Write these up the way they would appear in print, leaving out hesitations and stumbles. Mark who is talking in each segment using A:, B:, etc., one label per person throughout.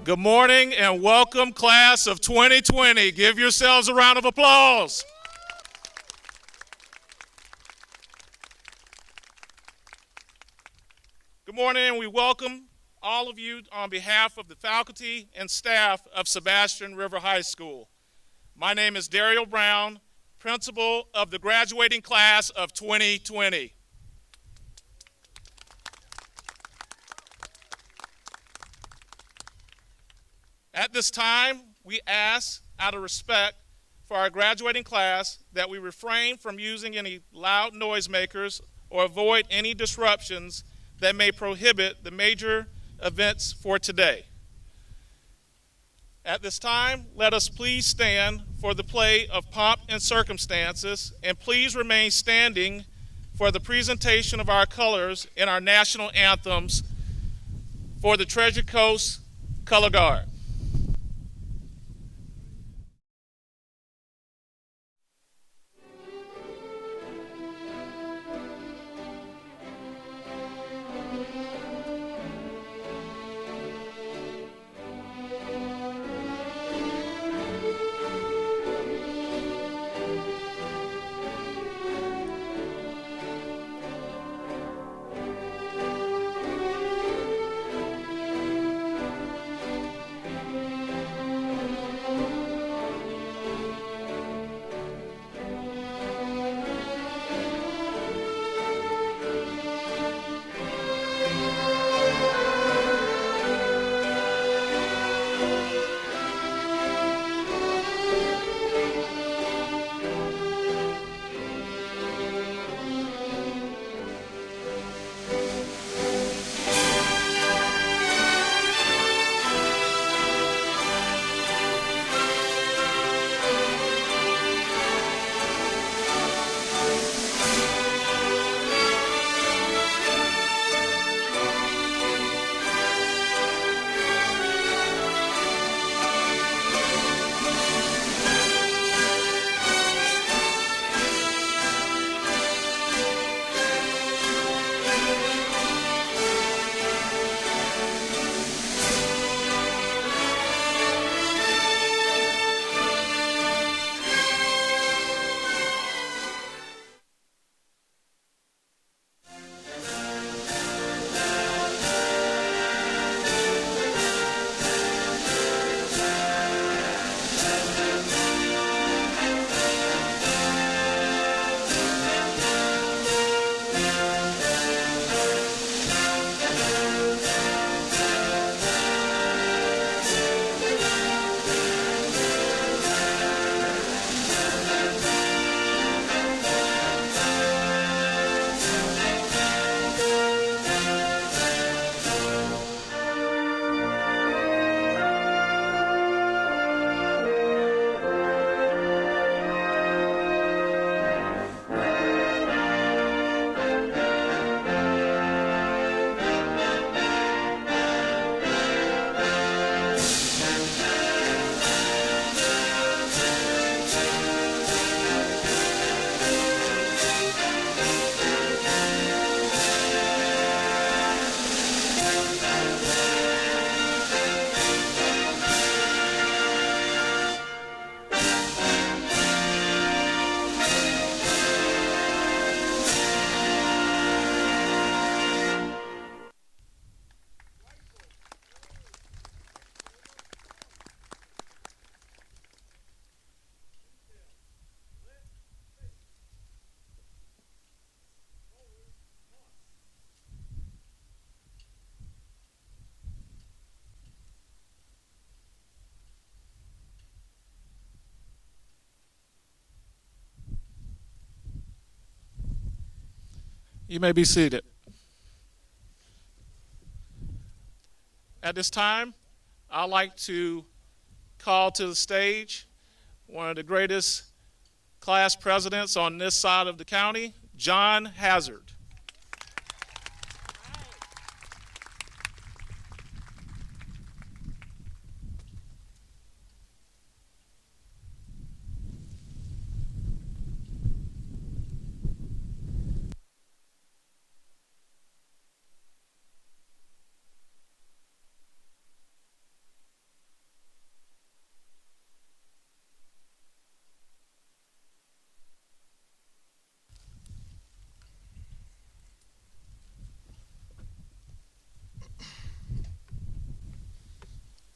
A: Good morning and welcome, class of 2020. Give yourselves a round of applause. Good morning, and we welcome all of you on behalf of the faculty and staff of Sebastian River High School. My name is Daryl Brown, principal of the graduating class of 2020. At this time, we ask, out of respect for our graduating class, that we refrain from using any loud noisemakers or avoid any disruptions that may prohibit the major events for today. At this time, let us please stand for the play of Pomp and Circumstances, and please remain standing for the presentation of our colors in our national anthems for the Treasure Coast Color Guard. You may be seated. At this time, I'd like to call to the stage one of the greatest class presidents on this side of the county, John Hazard.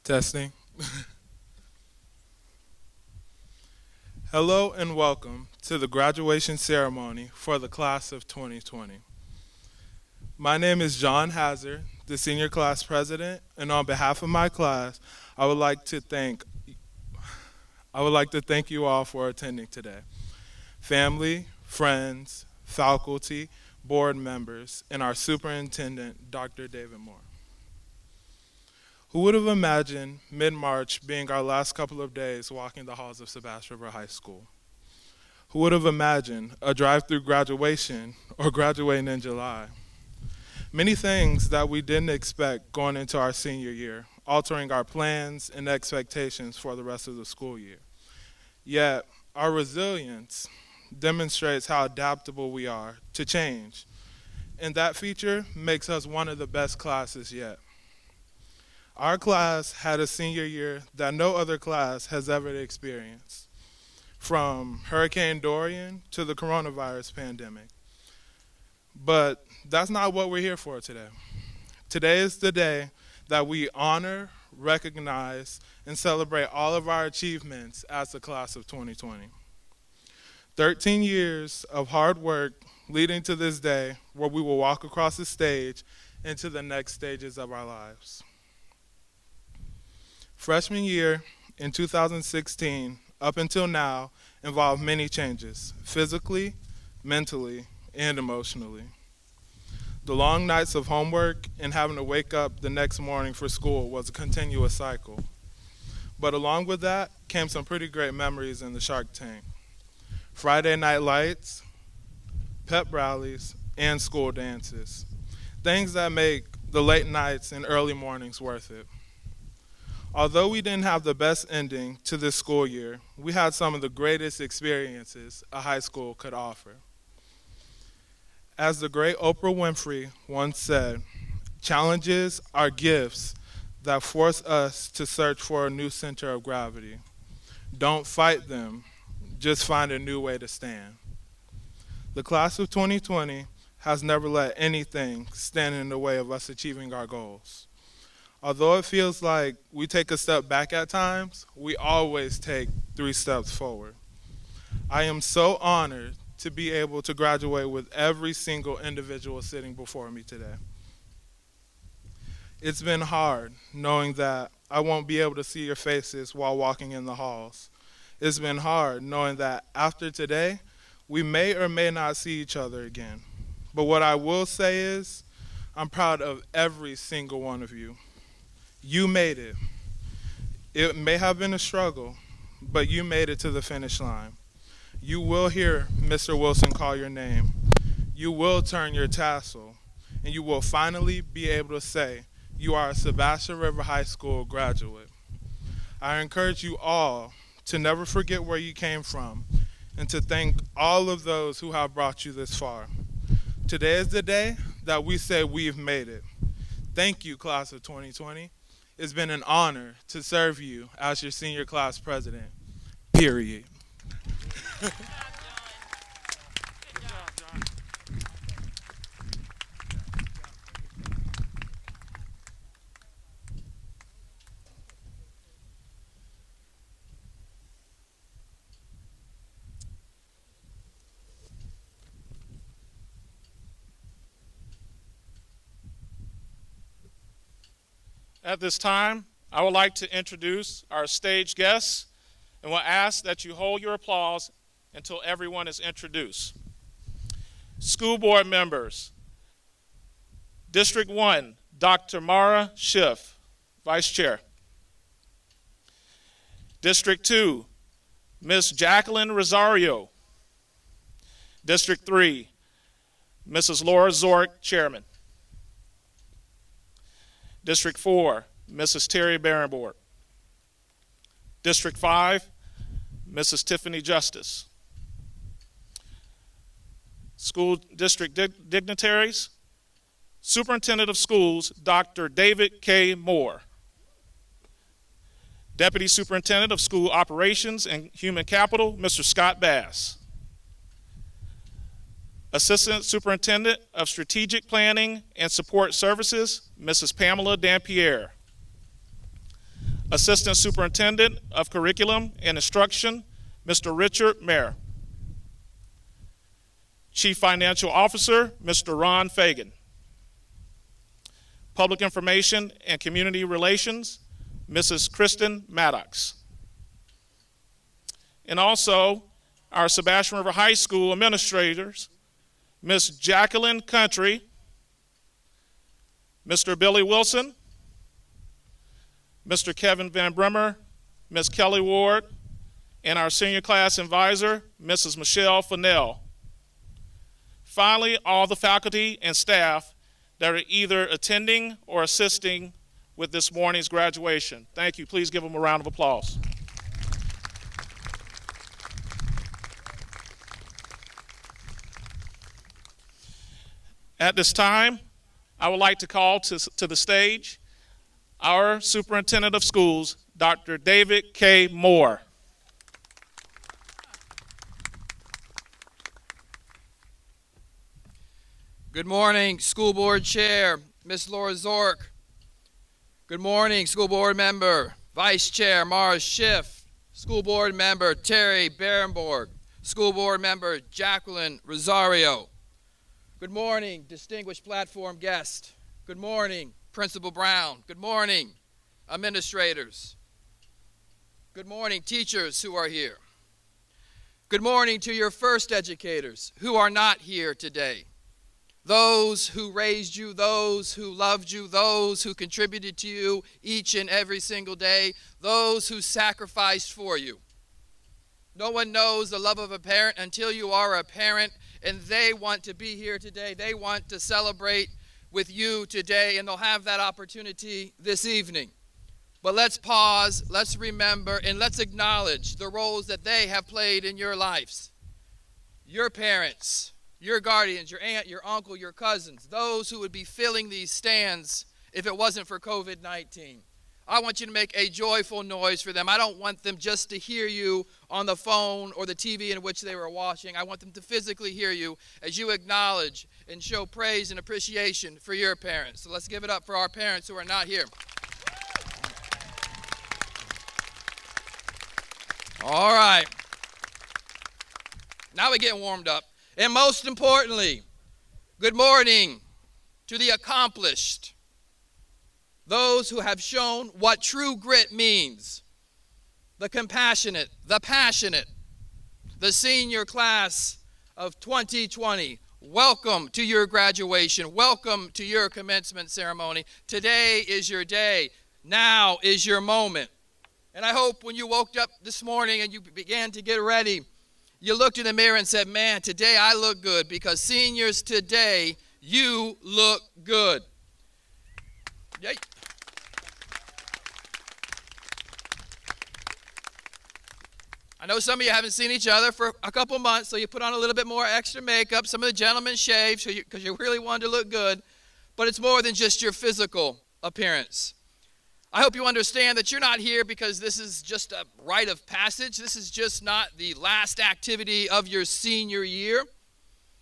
B: Testing. Hello and welcome to the graduation ceremony for the class of 2020. My name is John Hazard, the senior class president, and on behalf of my class, I would like to thank you all for attending today. Family, friends, faculty, board members, and our superintendent, Dr. David Moore. Who would have imagined mid-March being our last couple of days walking the halls of Sebastian River High School? Who would have imagined a drive-through graduation or graduating in July? Many things that we didn't expect going into our senior year, altering our plans and expectations for the rest of the school year. Yet, our resilience demonstrates how adaptable we are to change, and that feature makes us one of the best classes yet. Our class had a senior year that no other class has ever experienced, from Hurricane Dorian to the coronavirus pandemic. But that's not what we're here for today. Today is the day that we honor, recognize, and celebrate all of our achievements as the class of 2020. 13 years of hard work leading to this day where we will walk across the stage into the next stages of our lives. Freshman year in 2016 up until now involved many changes, physically, mentally, and emotionally. The long nights of homework and having to wake up the next morning for school was a continuous cycle. But along with that came some pretty great memories in the Shark Tank. Friday night lights, pep rallies, and school dances. Things that make the late nights and early mornings worth it. Although we didn't have the best ending to this school year, we had some of the greatest experiences a high school could offer. As the great Oprah Winfrey once said, challenges are gifts that force us to search for a new center of gravity. Don't fight them, just find a new way to stand. The class of 2020 has never let anything stand in the way of us achieving our goals. Although it feels like we take a step back at times, we always take 3 steps forward. I am so honored to be able to graduate with every single individual sitting before me today. It's been hard knowing that I won't be able to see your faces while walking in the halls. It's been hard knowing that after today, we may or may not see each other again. But what I will say is, I'm proud of every single one of you. You made it. It may have been a struggle, but you made it to the finish line. You will hear Mr. Wilson call your name. You will turn your tassel, and you will finally be able to say you are a Sebastian River High School graduate. I encourage you all to never forget where you came from and to thank all of those who have brought you this far. Today is the day that we say we've made it. Thank you, class of 2020. It's been an honor to serve you as your senior class president, period.
A: At this time, I would like to introduce our stage guests and will ask that you hold your applause until everyone is introduced. School board members, District 1, Dr. Mara Schiff, Vice Chair. District 2, Ms. Jacqueline Rosario. District 3, Mrs. Laura Zork, Chairman. District 4, Mrs. Terry Barenborg. District 5, Mrs. Tiffany Justice. School district dignitaries, Superintendent of Schools, Dr. David K. Moore. Deputy Superintendent of School Operations and Human Capital, Mr. Scott Bass. Assistant Superintendent of Strategic Planning and Support Services, Mrs. Pamela Dampierre. Assistant Superintendent of Curriculum and Instruction, Mr. Richard Mayer. Chief Financial Officer, Mr. Ron Fagan. Public Information and Community Relations, Mrs. Kristen Maddox. And also, our Sebastian River High School administrators, Ms. Jacqueline Country, Mr. Billy Wilson, Mr. Kevin Van Bremer, Ms. Kelly Ward, and our senior class advisor, Mrs. Michelle Fennell. Finally, all the faculty and staff that are either attending or assisting with this morning's graduation. Thank you. Please give them a round of applause. At this time, I would like to call to the stage our Superintendent of Schools, Dr. David K. Moore.
C: Good morning, School Board Chair, Ms. Laura Zork. Good morning, School Board Member, Vice Chair Mars Schiff, School Board Member Terry Berenborg, School Board Member Jacqueline Rosario. Good morning, distinguished platform guest. Good morning, Principal Brown. Good morning, administrators. Good morning, teachers who are here. Good morning to your first educators who are not here today. Those who raised you, those who loved you, those who contributed to you each and every single day, those who sacrificed for you. No one knows the love of a parent until you are a parent, and they want to be here today. They want to celebrate with you today, and they'll have that opportunity this evening. But let's pause, let's remember, and let's acknowledge the roles that they have played in your lives. Your parents, your guardians, your aunt, your uncle, your cousins, those who would be filling these stands if it wasn't for COVID-19. I want you to make a joyful noise for them. I don't want them just to hear you on the phone or the TV in which they were watching. I want them to physically hear you as you acknowledge and show praise and appreciation for your parents. So let's give it up for our parents who are not here. All right. Now we're getting warmed up. And most importantly, good morning to the accomplished, those who have shown what true grit means, the compassionate, the passionate, the senior class of 2020. Welcome to your graduation. Welcome to your commencement ceremony. Today is your day. Now is your moment. And I hope when you woke up this morning and you began to get ready, you looked in the mirror and said, man, today I look good, because seniors, today you look good. Yay. I know some of you haven't seen each other for a couple months, so you put on a little bit more extra makeup. Some of the gentlemen shaved because you really wanted to look good. But it's more than just your physical appearance. I hope you understand that you're not here because this is just a rite of passage. This is just not the last activity of your senior year.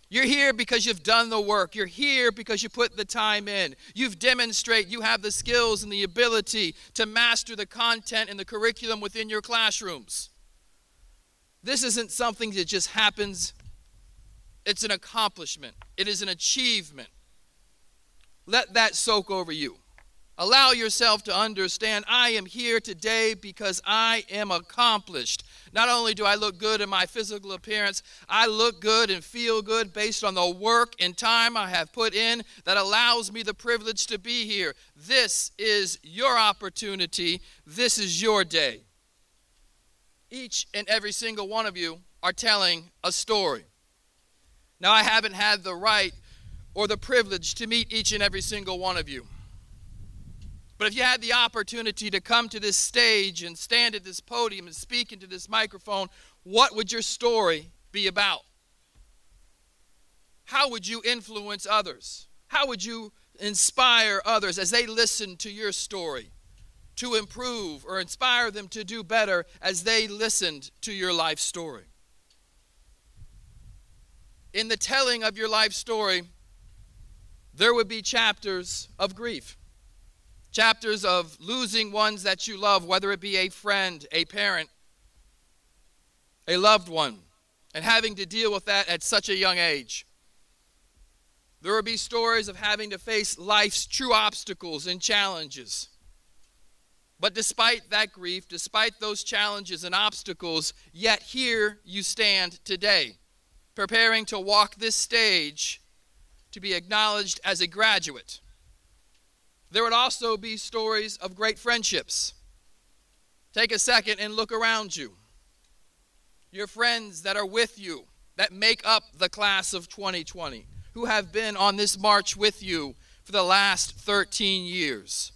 C: You're here because you've done the work. You're here because you put the time in. You've demonstrated you have the skills and the ability to master the content and the curriculum within your classrooms. This isn't something that just happens. It's an accomplishment. It is an achievement. Let that soak over you. Allow yourself to understand, I am here today because I am accomplished. Not only do I look good in my physical appearance, I look good and feel good based on the work and time I have put in that allows me the privilege to be here. This is your opportunity. This is your day. Each and every single one of you are telling a story. Now, I haven't had the right or the privilege to meet each and every single one of you. But if you had the opportunity to come to this stage and stand at this podium and speak into this microphone, what would your story be about? How would you influence others? How would you inspire others as they listen to your story to improve or inspire them to do better as they listened to your life story? In the telling of your life story, there would be chapters of grief. Chapters of losing ones that you love, whether it be a friend, a parent, a loved one, and having to deal with that at such a young age. There will be stories of having to face life's true obstacles and challenges. But despite that grief, despite those challenges and obstacles, yet here you stand today, preparing to walk this stage to be acknowledged as a graduate. There would also be stories of great friendships. Take a second and look around you. Your friends that are with you, that make up the class of 2020, who have been on this march with you for the last 13 years.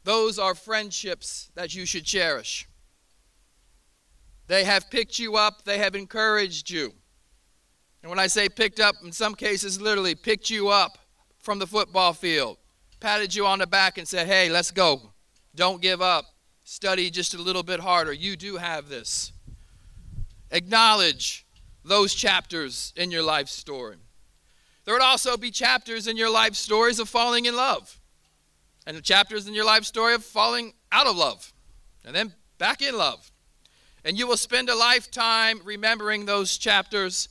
C: Those are friendships that you should cherish. They have picked you up, they have encouraged you. And when I say picked up, in some cases literally picked you up from the football field, patted you on the back and said, hey, let's go. Don't give up. Study just a little bit harder. You do have this. Acknowledge those chapters in your life story. There would also be chapters in your life stories of falling in love, and the chapters in your life story of falling out of love, and then back in love. And you will spend a lifetime remembering those chapters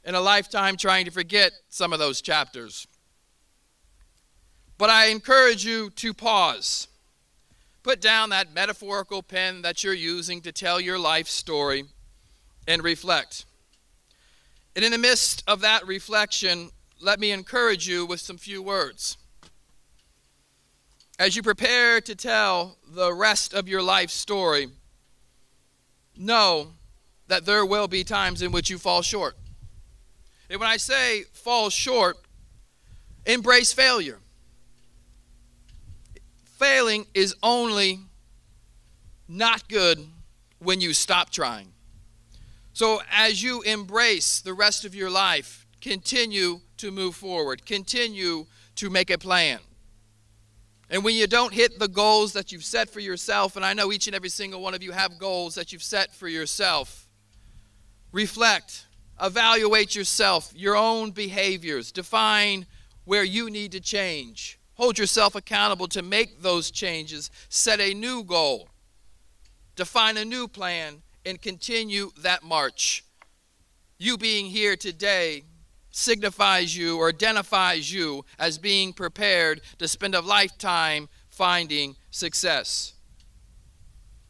C: and a lifetime trying to forget some of those chapters. But I encourage you to pause. Put down that metaphorical pen that you're using to tell your life story and reflect. And in the midst of that reflection, let me encourage you with some few words. As you prepare to tell the rest of your life story, know that there will be times in which you fall short. And when I say fall short, embrace failure. Failing is only not good when you stop trying. So as you embrace the rest of your life, continue to move forward. Continue to make a plan. And when you don't hit the goals that you've set for yourself, and I know each and every single one of you have goals that you've set for yourself, reflect, evaluate yourself, your own behaviors, define where you need to change. Hold yourself accountable to make those changes, set a new goal, define a new plan, and continue that march. You being here today signifies you or identifies you as being prepared to spend a lifetime finding success.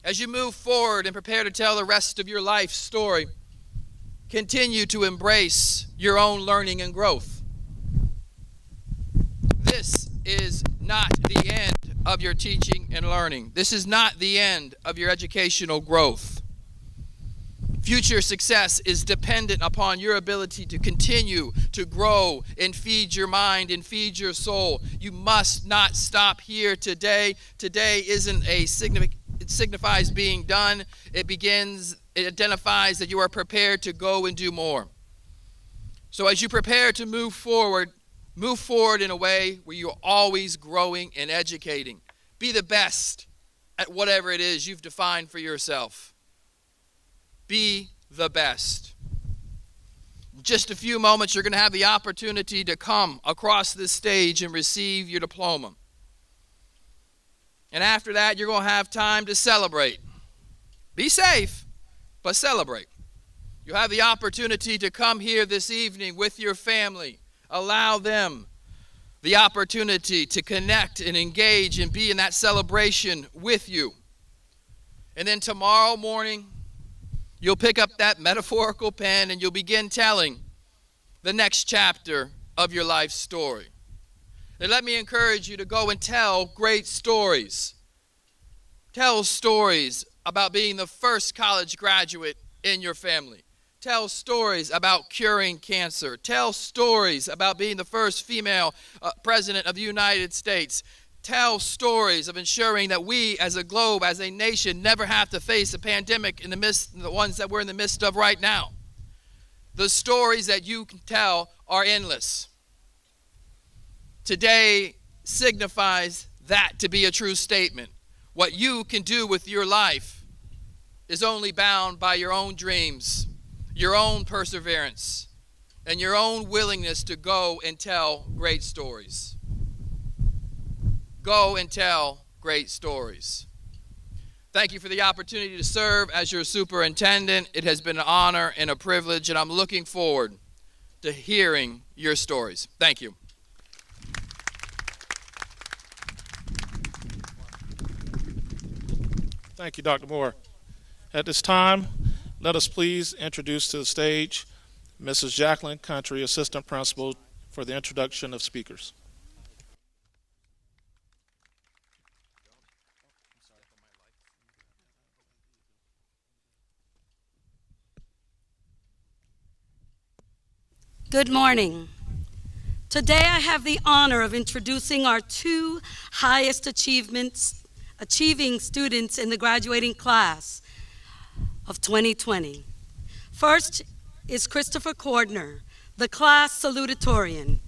C: As you move forward and prepare to tell the rest of your life story, continue to embrace your own learning and growth. This is not the end of your teaching and learning. This is not the end of your educational growth. Future success is dependent upon your ability to continue to grow and feed your mind and feed your soul. You must not stop here today. Today isn't a it signifies being done. It identifies that you are prepared to go and do more. So as you prepare to move forward in a way where you're always growing and educating. Be the best at whatever it is you've defined for yourself. Be the best. In just a few moments, you're going to have the opportunity to come across this stage and receive your diploma. And after that, you're going to have time to celebrate. Be safe, but celebrate. You have the opportunity to come here this evening with your family. Allow them the opportunity to connect and engage and be in that celebration with you. And then tomorrow morning, you'll pick up that metaphorical pen and you'll begin telling the next chapter of your life story. And let me encourage you to go and tell great stories. Tell stories about being the first college graduate in your family. Tell stories about curing cancer. Tell stories about being the first female president of the United States. Tell stories of ensuring that we as a globe, as a nation, never have to face a pandemic in the midst of the ones that we're in the midst of right now. The stories that you can tell are endless. Today signifies that to be a true statement. What you can do with your life is only bound by your own dreams, your own perseverance, and your own willingness to go and tell great stories. Go and tell great stories. Thank you for the opportunity to serve as your superintendent. It has been an honor and a privilege, and I'm looking forward to hearing your stories. Thank you.
A: Thank you, Dr. Moore. At this time, let us please introduce to the stage Mrs. Jacqueline Country, Assistant Principal, for the introduction of speakers.
D: Good morning. Today I have the honor of introducing our two highest achieving students in the graduating class of 2020. First is Christopher Cordner, the class salutatorian.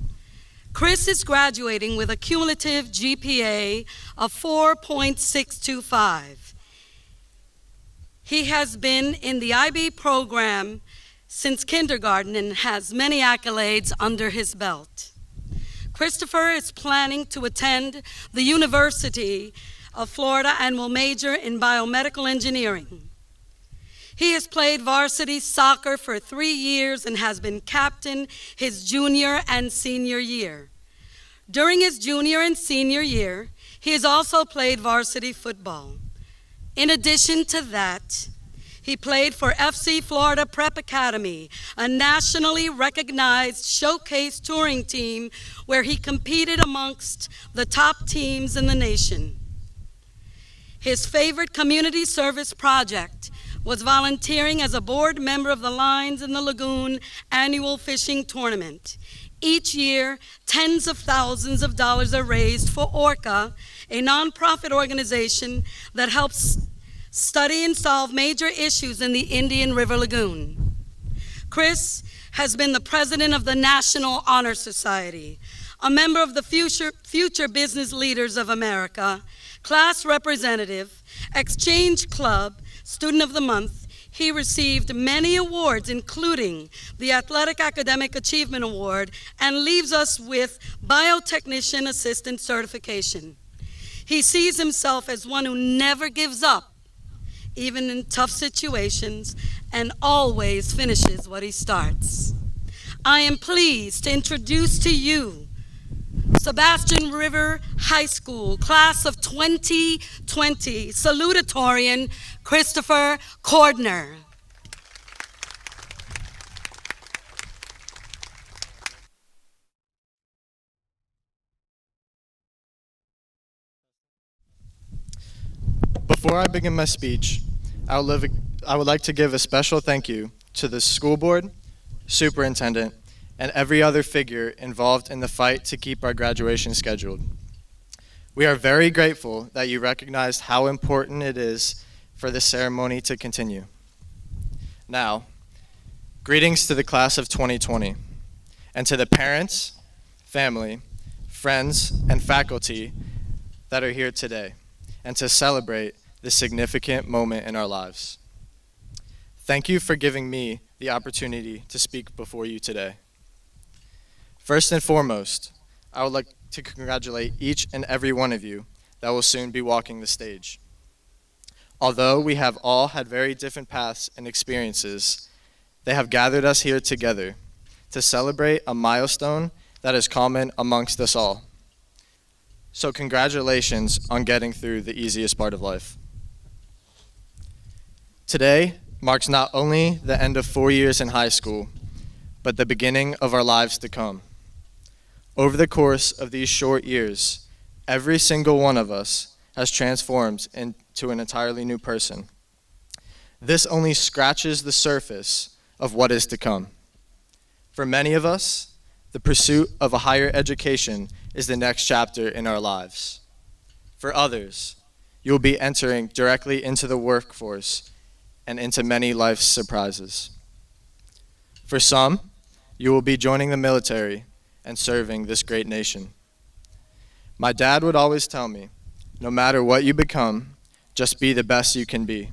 D: Chris is graduating with a cumulative GPA of 4.625. He has been in the IB program since kindergarten and has many accolades under his belt. Christopher is planning to attend the University of Florida and will major in biomedical engineering. He has played varsity soccer for 3 years and has been captain his junior and senior year. During his junior and senior year, he has also played varsity football. In addition to that, he played for FC Florida Prep Academy, a nationally recognized showcase touring team where he competed amongst the top teams in the nation. His favorite community service project was volunteering as a board member of the Lines in the Lagoon annual fishing tournament. Each year, tens of thousands of dollars are raised for ORCA, a nonprofit organization that helps study and solve major issues in the Indian River Lagoon. Chris has been the president of the National Honor Society, a member of the Future Business Leaders of America, class representative, Exchange Club, Student of the Month. He received many awards, including the Athletic Academic Achievement Award, and leaves us with Biotechnician Assistant Certification. He sees himself as one who never gives up, even in tough situations, and always finishes what he starts. I am pleased to introduce to you Sebastian River High School, class of 2020, salutatorian Christopher Cordner.
E: Before I begin my speech, I would like to give a special thank you to the school board, superintendent, and every other figure involved in the fight to keep our graduation scheduled. We are very grateful that you recognized how important it is for this ceremony to continue. Now, greetings to the class of 2020, and to the parents, family, friends, and faculty that are here today, and to celebrate this significant moment in our lives. Thank you for giving me the opportunity to speak before you today. First and foremost, I would like to congratulate each and every one of you that will soon be walking the stage. Although we have all had very different paths and experiences, they have gathered us here together to celebrate a milestone that is common amongst us all. So congratulations on getting through the easiest part of life. Today marks not only the end of 4 years in high school, but the beginning of our lives to come. Over the course of these short years, every single one of us has transformed into an entirely new person. This only scratches the surface of what is to come. For many of us, the pursuit of a higher education is the next chapter in our lives. For others, you will be entering directly into the workforce and into many life's surprises. For some, you will be joining the military and serving this great nation. My dad would always tell me, no matter what you become, just be the best you can be.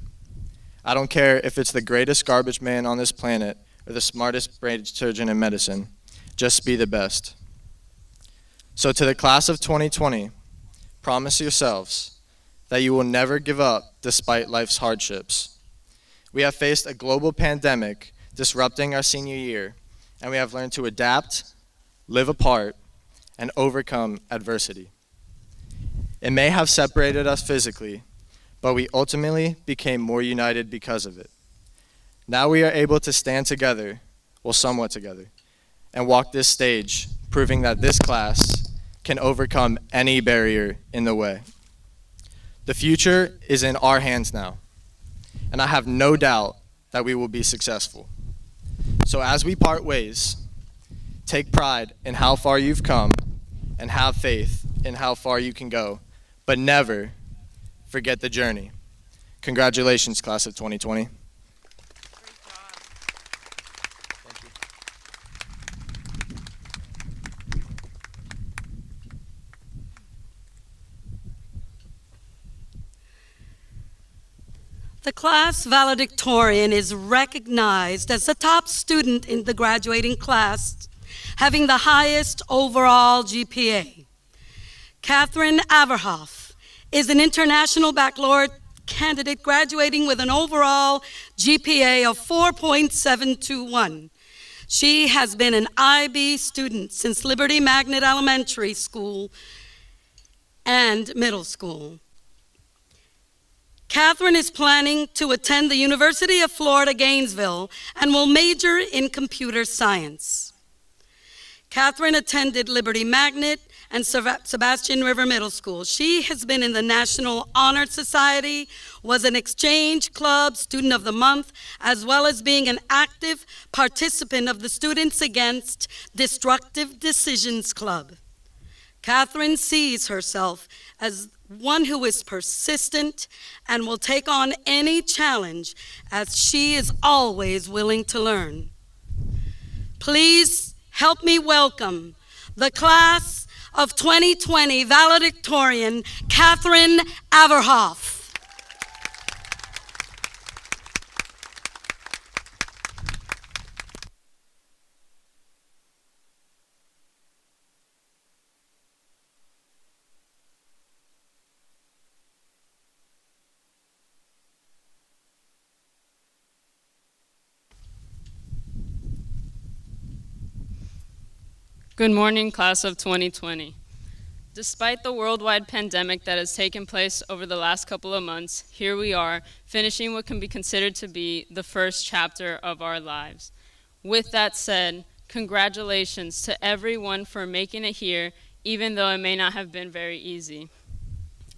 E: I don't care if it's the greatest garbage man on this planet or the smartest brain surgeon in medicine, just be the best. So to the class of 2020, promise yourselves that you will never give up despite life's hardships. We have faced a global pandemic disrupting our senior year, and we have learned to adapt, live apart, and overcome adversity. It may have separated us physically, but we ultimately became more united because of it. Now we are able to stand together, well, somewhat together, and walk this stage, proving that this class can overcome any barrier in the way. The future is in our hands now, and I have no doubt that we will be successful. So as we part ways, take pride in how far you've come and have faith in how far you can go, but never forget the journey. Congratulations, class of 2020.
D: The class valedictorian is recognized as the top student in the graduating class, having the highest overall GPA. Catherine Averhoff is an international baccalaureate candidate graduating with an overall GPA of 4.721. She has been an IB student since Liberty Magnet Elementary School and middle school. Catherine is planning to attend the University of Florida, Gainesville, and will major in computer science. Catherine attended Liberty Magnet and Sebastian River Middle School. She has been in the National Honor Society, was an exchange club student of the month, as well as being an active participant of the Students Against Destructive Decisions Club. Catherine sees herself as one who is persistent and will take on any challenge, as she is always willing to learn. Please help me welcome the class of 2020 valedictorian, Catherine Averhoff.
F: Good morning, class of 2020. Despite the worldwide pandemic that has taken place over the last couple of months, here we are, finishing what can be considered to be the first chapter of our lives. With that said, congratulations to everyone for making it here, even though it may not have been very easy.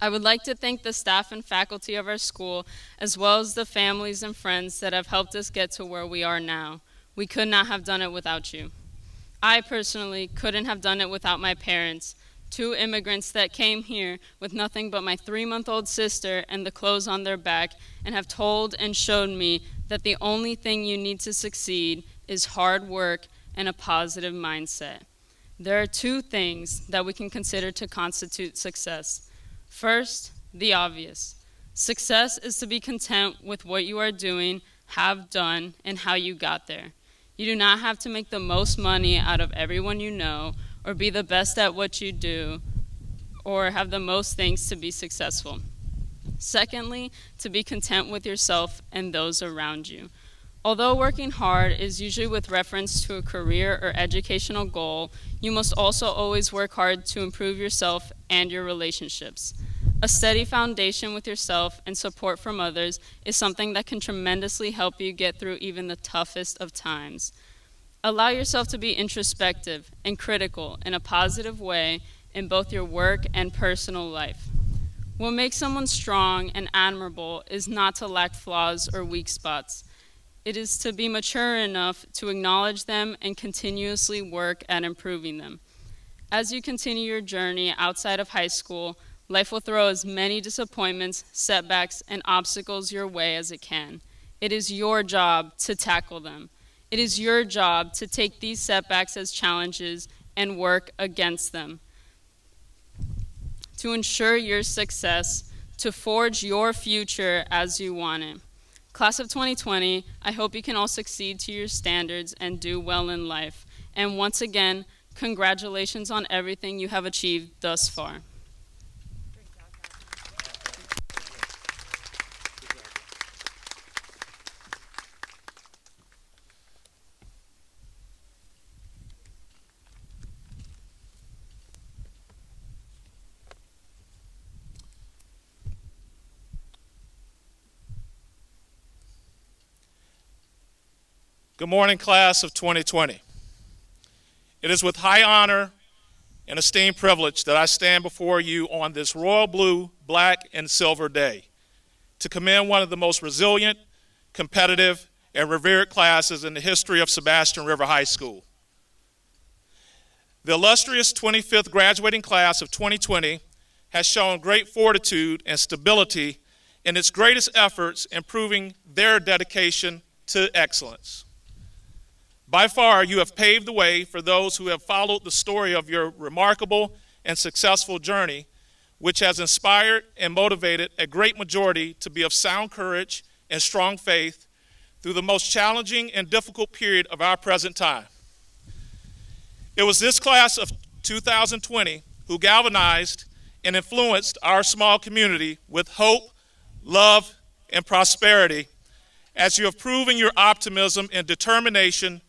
F: I would like to thank the staff and faculty of our school, as well as the families and friends that have helped us get to where we are now. We could not have done it without you. I personally couldn't have done it without my parents, 2 immigrants that came here with nothing but my 3-month-old sister and the clothes on their back, and have told and showed me that the only thing you need to succeed is hard work and a positive mindset. There are 2 things that we can consider to constitute success. First, the obvious. Success is to be content with what you are doing, have done, and how you got there. You do not have to make the most money out of everyone you know, or be the best at what you do, or have the most things to be successful. Secondly, to be content with yourself and those around you. Although working hard is usually with reference to a career or educational goal, you must also always work hard to improve yourself and your relationships. A steady foundation with yourself and support from others is something that can tremendously help you get through even the toughest of times. Allow yourself to be introspective and critical in a positive way in both your work and personal life. What makes someone strong and admirable is not to lack flaws or weak spots. It is to be mature enough to acknowledge them and continuously work at improving them. As you continue your journey outside of high school, life will throw as many disappointments, setbacks, and obstacles your way as it can. It is your job to tackle them. It is your job to take these setbacks as challenges and work against them. To ensure your success, to forge your future as you want it. Class of 2020, I hope you can all succeed to your standards and do well in life. And once again, congratulations on everything you have achieved thus far.
A: Good morning, class of 2020. It is with high honor and esteemed privilege that I stand before you on this royal blue, black, and silver day to commend one of the most resilient, competitive, and revered classes in the history of Sebastian River High School. The illustrious 25th graduating class of 2020 has shown great fortitude and stability in its greatest efforts in proving their dedication to excellence. By far, you have paved the way for those who have followed the story of your remarkable and successful journey, which has inspired and motivated a great majority to be of sound courage and strong faith through the most challenging and difficult period of our present time. It was this class of 2020 who galvanized and influenced our small community with hope, love, and prosperity, as you have proven your optimism and determination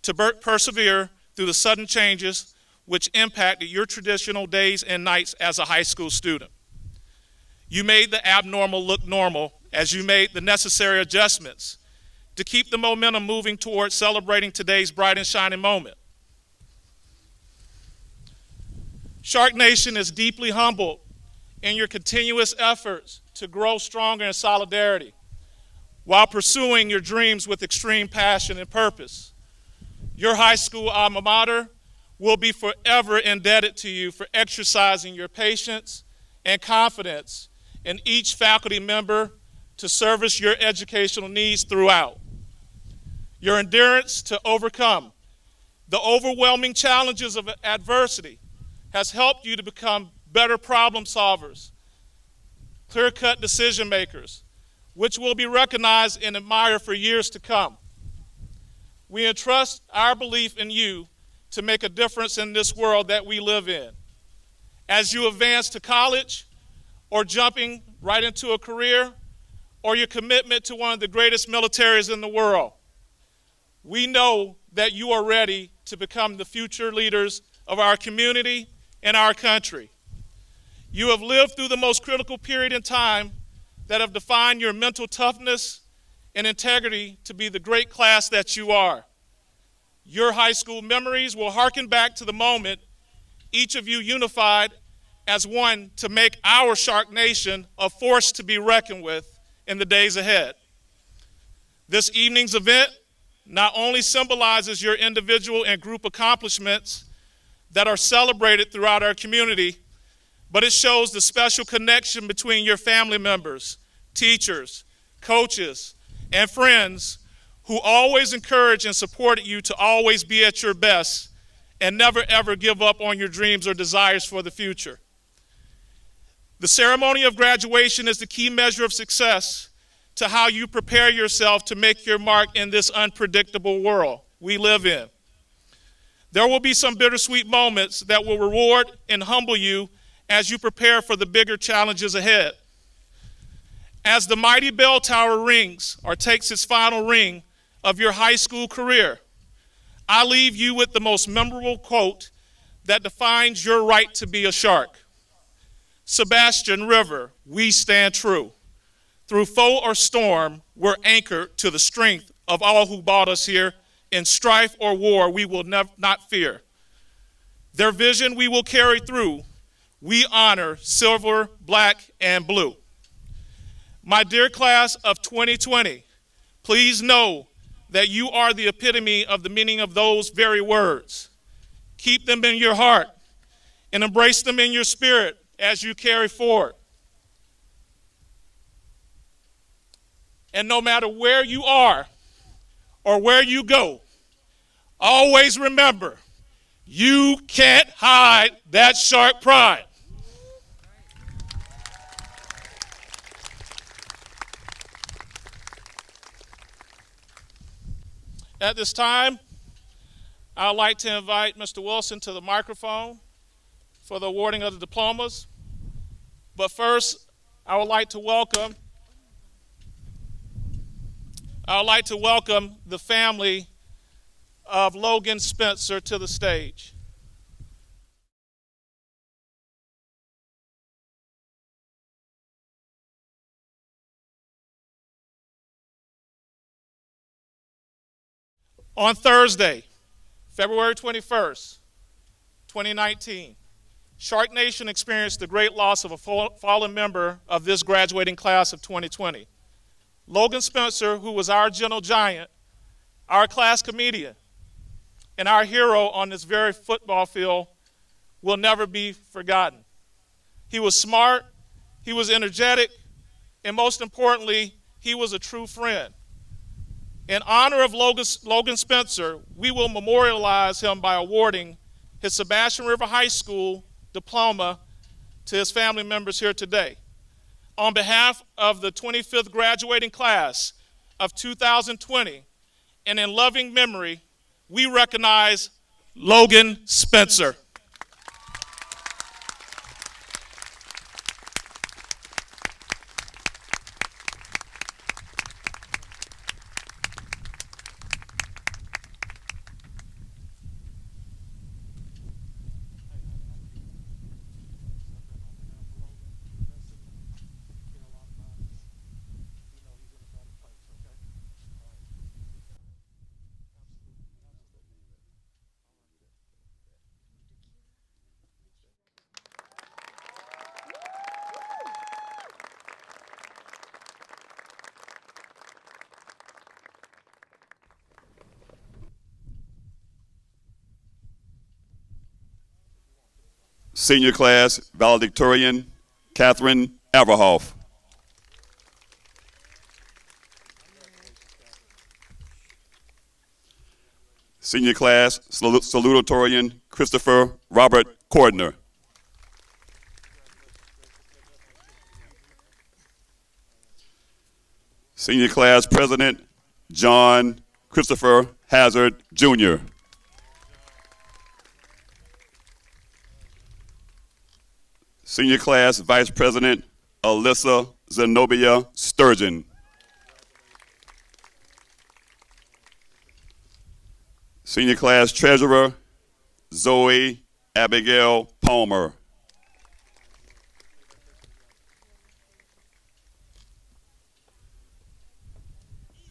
A: to persevere through the sudden changes which impacted your traditional days and nights as a high school student. You made the abnormal look normal as you made the necessary adjustments to keep the momentum moving towards celebrating today's bright and shining moment. Shark Nation is deeply humbled in your continuous efforts to grow stronger in solidarity while pursuing your dreams with extreme passion and purpose. Your high school alma mater will be forever indebted to you for exercising your patience and confidence in each faculty member to service your educational needs throughout. Your endurance to overcome the overwhelming challenges of adversity has helped you to become better problem solvers, clear-cut decision makers, which will be recognized and admired for years to come. We entrust our belief in you to make a difference in this world that we live in. As you advance to college, or jumping right into a career, or your commitment to one of the greatest militaries in the world, we know that you are ready to become the future leaders of our community and our country. You have lived through the most critical period in time that have defined your mental toughness and integrity to be the great class that you are. Your high school memories will harken back to the moment each of you unified as one to make our Shark Nation a force to be reckoned with in the days ahead. This evening's event not only symbolizes your individual and group accomplishments that are celebrated throughout our community, but it shows the special connection between your family members, teachers, coaches, and friends who always encourage and supported you to always be at your best and never ever give up on your dreams or desires for the future. The ceremony of graduation is the key measure of success to how you prepare yourself to make your mark in this unpredictable world we live in. There will be some bittersweet moments that will reward and humble you as you prepare for the bigger challenges ahead. As the mighty bell tower rings or takes its final ring of your high school career, I leave you with the most memorable quote that defines your right to be a shark. Sebastian River, we stand true. Through foe or storm, we're anchored to the strength of all who brought us here. In strife or war, we will not fear. Their vision we will carry through. We honor silver, black, and blue. My dear class of 2020, please know that you are the epitome of the meaning of those very words. Keep them in your heart and embrace them in your spirit as you carry forward. And no matter where you are or where you go, always remember, you can't hide that shark pride. At this time, I would like to invite Mr. Wilson to the microphone for the awarding of the diplomas. But first, I would like to welcome the family of Logan Spencer to the stage. On Thursday, February 21st, 2019, Shark Nation experienced the great loss of a fallen member of this graduating class of 2020. Logan Spencer, who was our gentle giant, our class comedian, and our hero on this very football field, will never be forgotten. He was smart, he was energetic, and most importantly, he was a true friend. In honor of Logan Spencer, we will memorialize him by awarding his Sebastian River High School diploma to his family members here today. On behalf of the 25th graduating class of 2020, and in loving memory, we recognize Logan Spencer.
G: Senior class valedictorian, Catherine Averhoff. Senior class salutatorian, Christopher Robert Cordner. Senior class president, John Christopher Hazard, Jr. Senior class vice president, Alyssa Zenobia Sturgeon. Senior class treasurer, Zoe Abigail Palmer.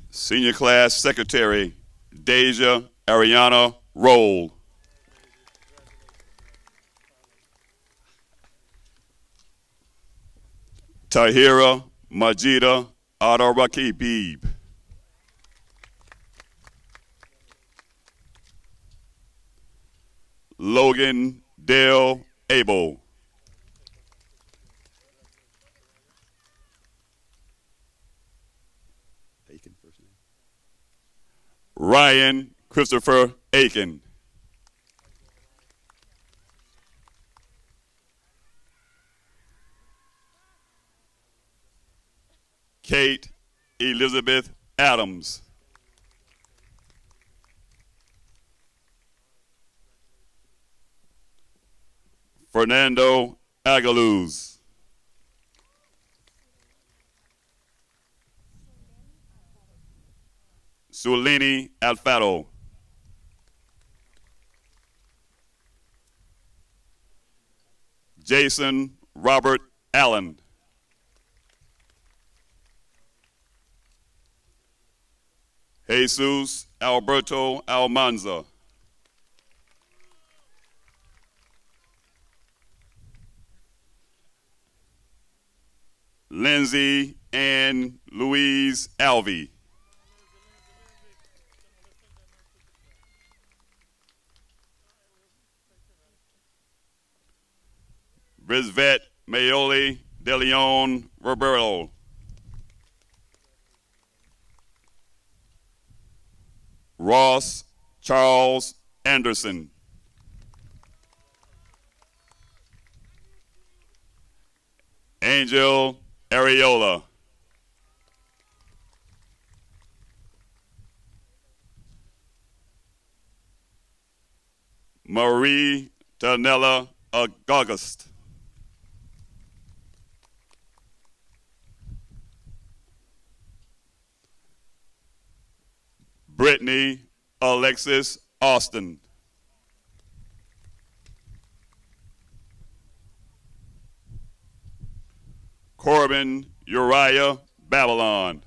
G: Senior class secretary, Deja Ariana Roll. Tahira Majida Adaraki-Beeb. Logan Dale Abel. Ryan Christopher Aiken. Kate Elizabeth Adams. Fernando Agaluz. Sulini Alfaro. Jason Robert Allen. Jesus Alberto Almanza. Lindsay Ann Louise Alvey. Brisvette Mayoli De Leon Roberto. Ross Charles Anderson. Angel Areola. Marie Danella August. Brittany Alexis Austin. Corbin Uriah Babylon.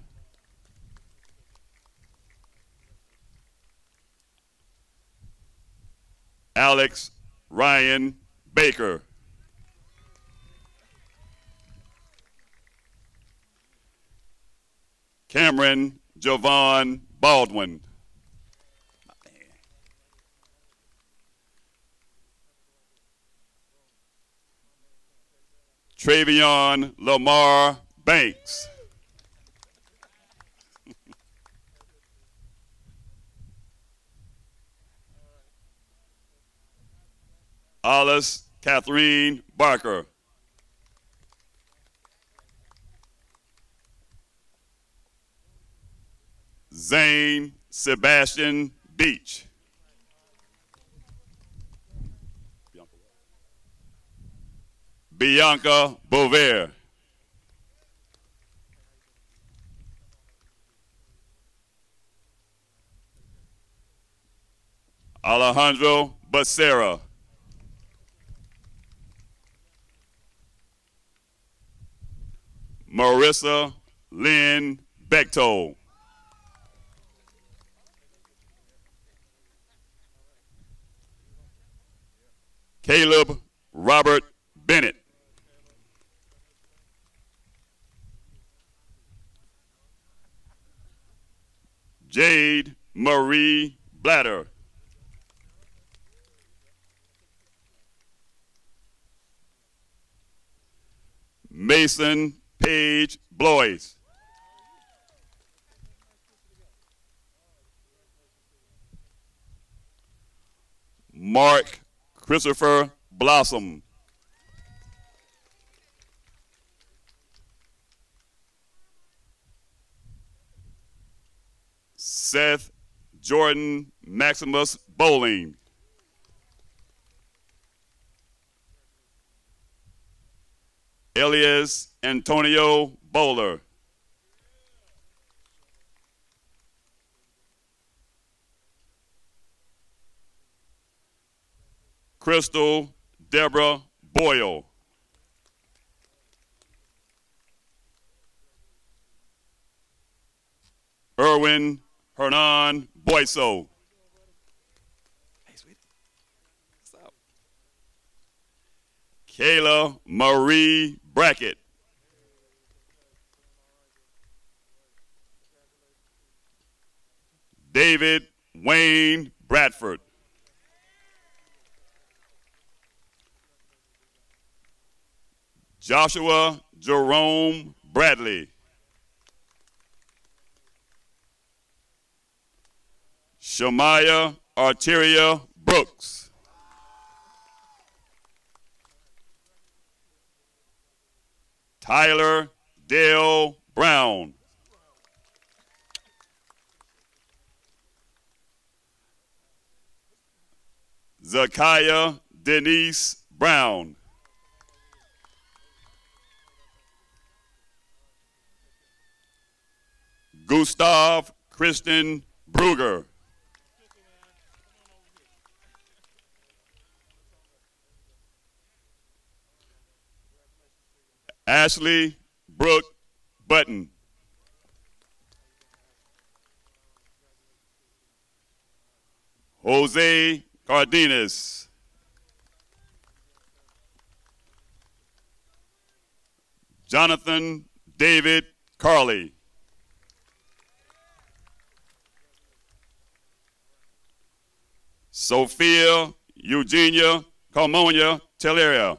G: Alex Ryan Baker. Cameron Javon Baldwin. Travion Lamar Banks. Alice Catherine Barker. Zane Sebastian Beach. Bianca Bover. Alejandro Becerra. Marissa Lynn Bechtold. Caleb Robert Bennett. Jade Marie Blatter. Mason Page Blois. Mark Christopher Blossom. Seth Jordan Maximus Bowling. Elias Antonio Bowler. Crystal Deborah Boyle. Erwin Hernan Boyso. Hey, sweetie. What's up? Kayla Marie Brackett. David Wayne Bradford. Joshua Jerome Bradley. Shamaya Arteria Brooks. Tyler Dale Brown. Zakiah Denise Brown. Gustav Christian Bruger. Ashley Brooke Button. Jose Cardenas. Jonathan David Carley. Sophia Eugenia Carmonia Teleria.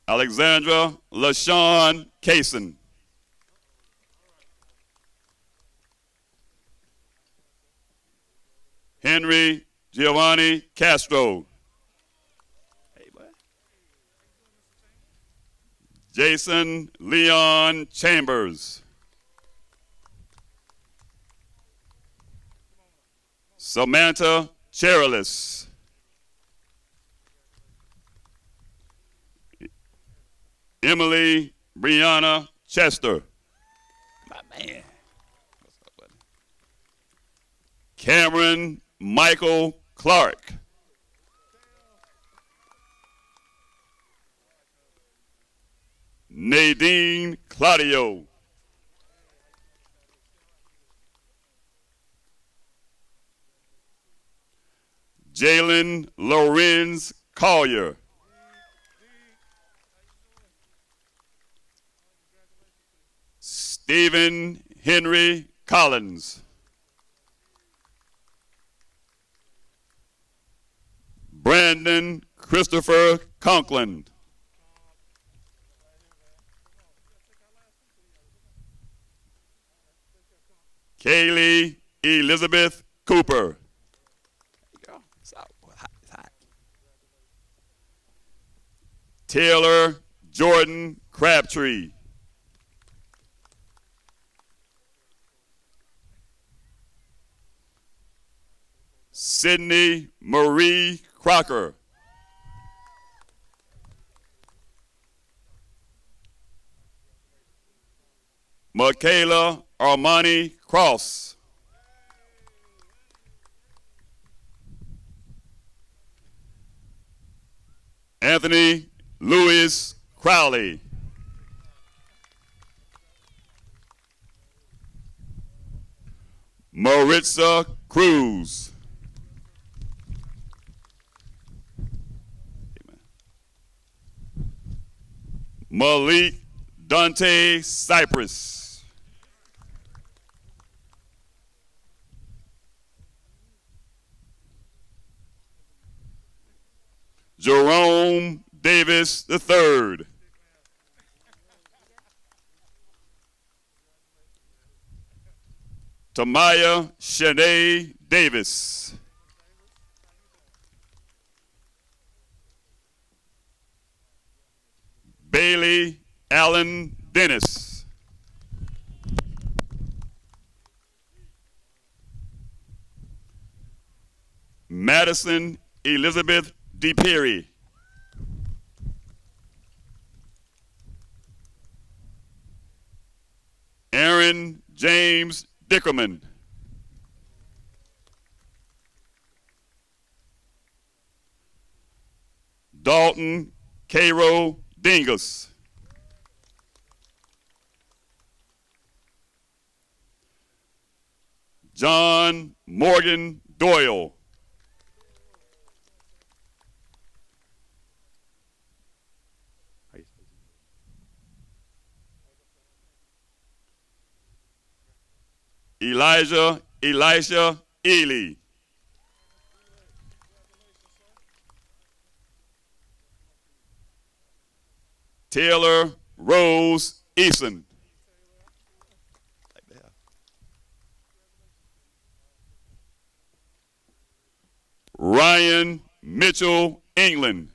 G: Alexandra LaShawn Kaysen. Henry Giovanni Castro. Hey, boy. Jason Leon Chambers. Samantha Cherilus. Emily Brianna Chester. My man. What's up, buddy? Cameron Michael Clark. Nadine Claudio. Jalen Lorenz Collier. Stephen Henry Collins. Brandon Christopher Conklin. Kaylee Elizabeth Cooper. Taylor Jordan Crabtree. Sydney Marie Crocker. Michaela Armani Cross. Anthony Louis Crowley. Maritza Cruz. Malik Dante Cypress. Jerome Davis III. Tamaya Shanae Davis. Bailey Allen Dennis. Madison Elizabeth DePerry. Aaron James Dickerman. Dalton Cairo Dingus. John Morgan Doyle. Elijah Elisha Ely. Taylor Rose Eason. Ryan Mitchell England.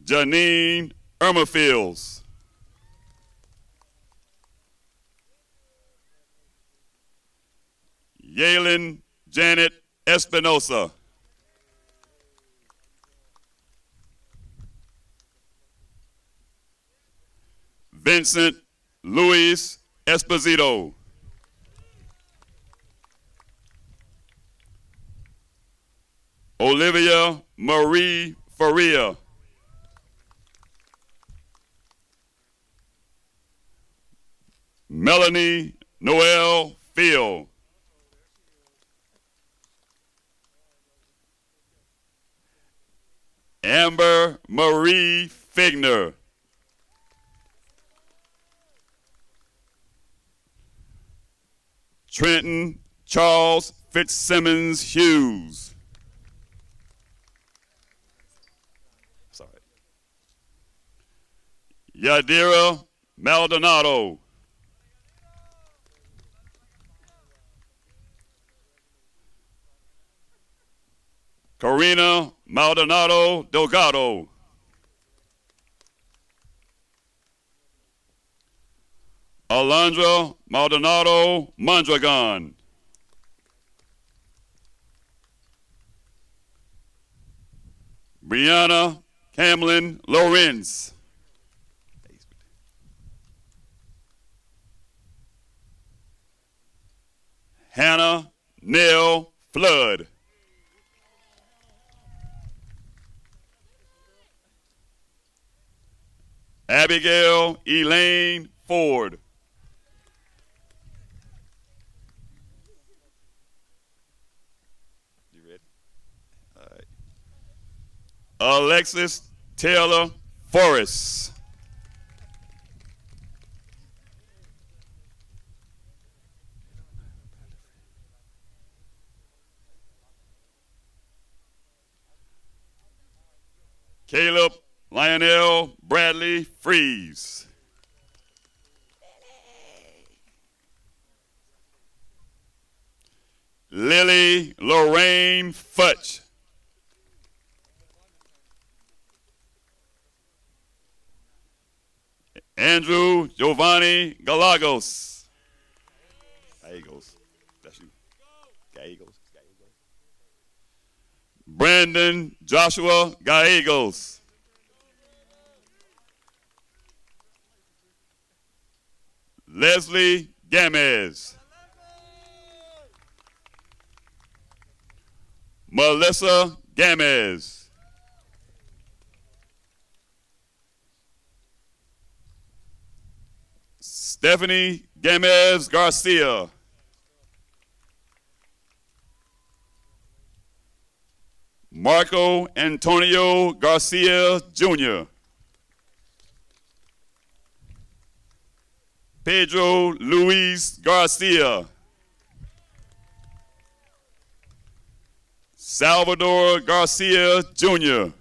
G: Janine Irmafields. Yalen Janet Espinosa. Vincent Luis Esposito. Olivia Marie Faria. Melanie Noel Field. Amber Marie Figner. Trenton Charles Fitzsimmons Hughes. Sorry. Yadira Maldonado. Karina Maldonado Delgado. Alondra Maldonado Mondragon. Brianna Camlin Lorenz. Hannah Nell Flood. Abigail Elaine Ford. Alexis Taylor Forrest. Caleb Lionel Bradley Freeze. Lily Lorraine Futch. Andrew Giovanni Galagos. Gallegos. That's you. Gallegos. Brandon Joshua Gallegos. Leslie Gamez. Melissa Gamez. Stephanie Gamez Garcia. Marco Antonio Garcia Jr. Pedro Luis Garcia. Salvador Garcia Jr.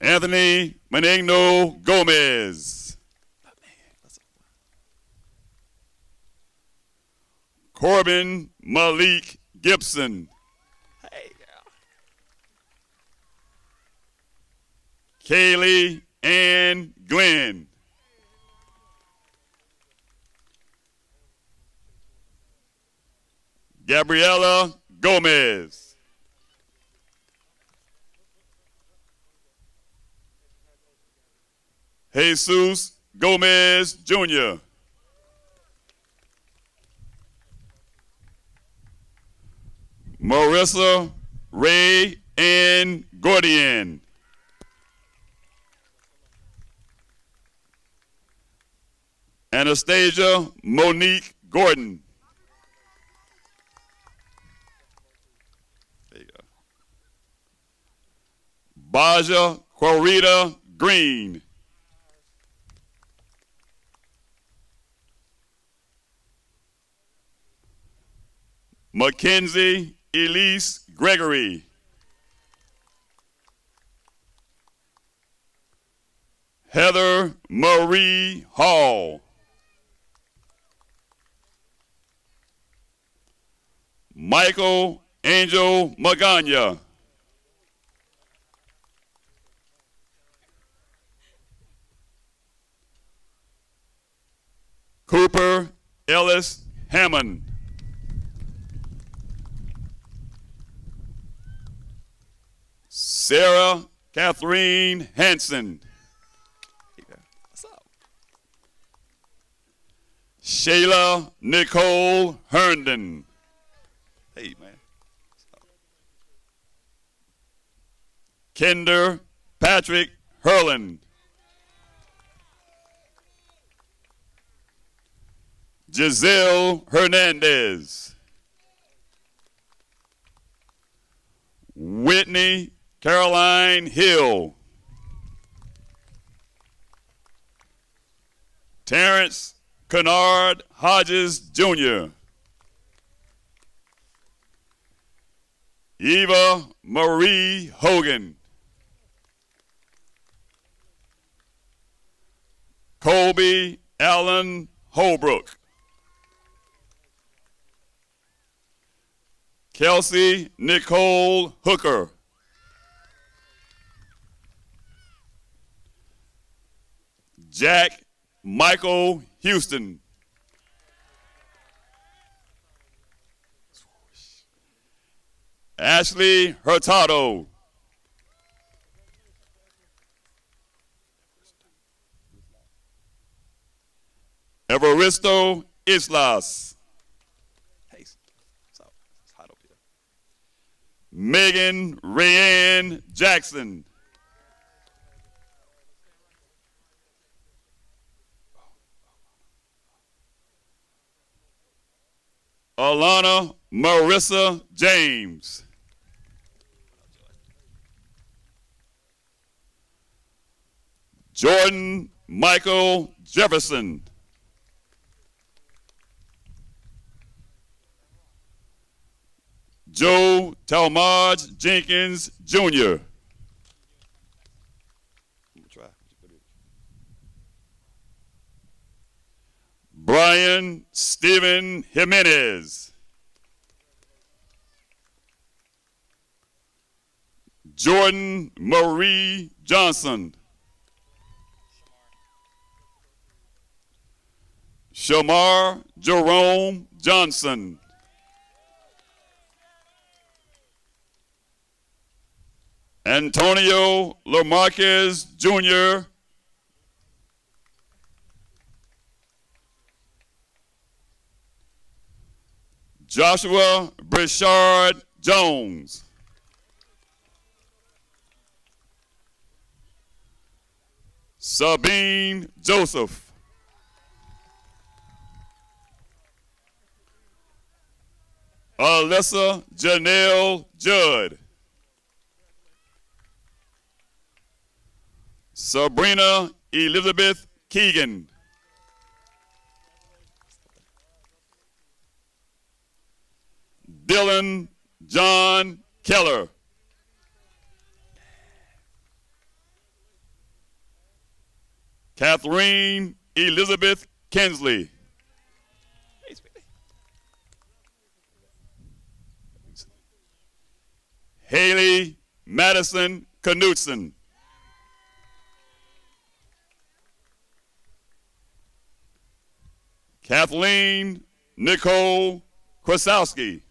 G: Anthony Menigno Gomez. Corbin Malik Gibson. Kaylee Ann Glenn. Gabriela Gomez. Jesus Gomez Jr. Marissa Ray Ann Gordian. Anastasia Monique Gordon. There you go. Baja Corita Green. Mackenzie Elise Gregory. Heather Marie Hall. Michael Angel Magana. Cooper Ellis Hammond. Sarah Catherine Hanson. Shayla Nicole Herndon. Hey, man. Kinder Patrick Hurlin. Giselle Hernandez. Whitney Caroline Hill. Terrence Kennard Hodges Jr. Eva Marie Hogan. Colby Allen Holbrook. Kelsey Nicole Hooker. Jack Michael Houston. Ashley Hurtado. Evaristo Islas. Hey, it's hot up here. Megan Rayanne Jackson. Alana Marissa James.
H: Jordan Michael Jefferson. Joe Talmadge Jenkins, Jr. Brian Stephen Jimenez. Jordan Marie Johnson. Shamar Jerome Johnson. Antonio Lamarquez, Jr. Joshua Brichard Jones. Sabine Joseph. Alyssa Janelle Judd. Sabrina Elizabeth Keegan. Dylan John Keller. Catherine Elizabeth Kinsley. Haley Madison Knutson. Kathleen Nicole Krasowski.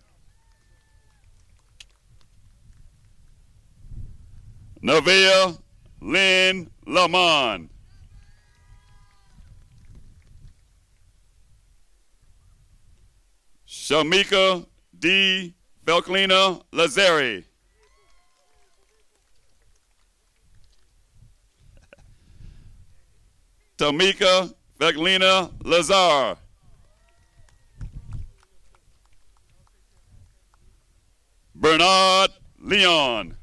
H: Nevaeh Lynn Lamont. Shamika D. Felklina Lazari. Tamika Felklina Lazar. Bernard Leon.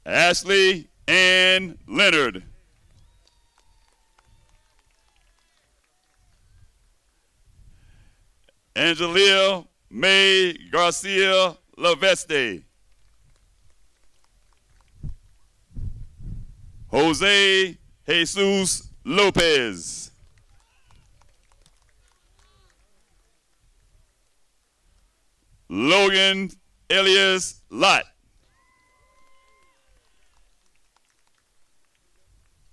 H: Ashley Ann Leonard. Angelia May Garcia Laveste. Jose Jesus Lopez. Logan Elias Lott.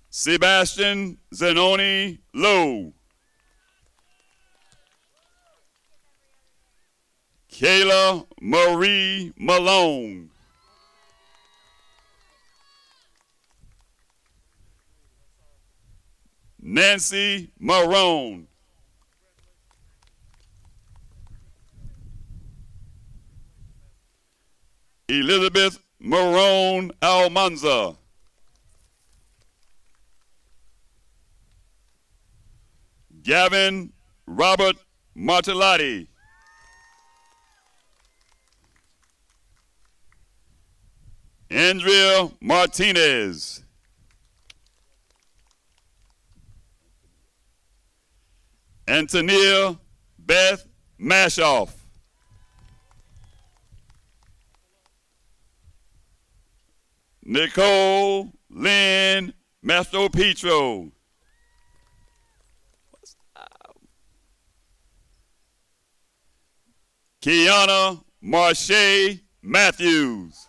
H: Sebastian Zanoni Lowe. Kayla Marie Malone. Nancy Marone. Elizabeth Marone Almanza. Gavin Robert Martellotti. Andrea Martinez. Antonia Beth Mashoff. Nicole Lynn Mastropetro. Kiana Marche Matthews.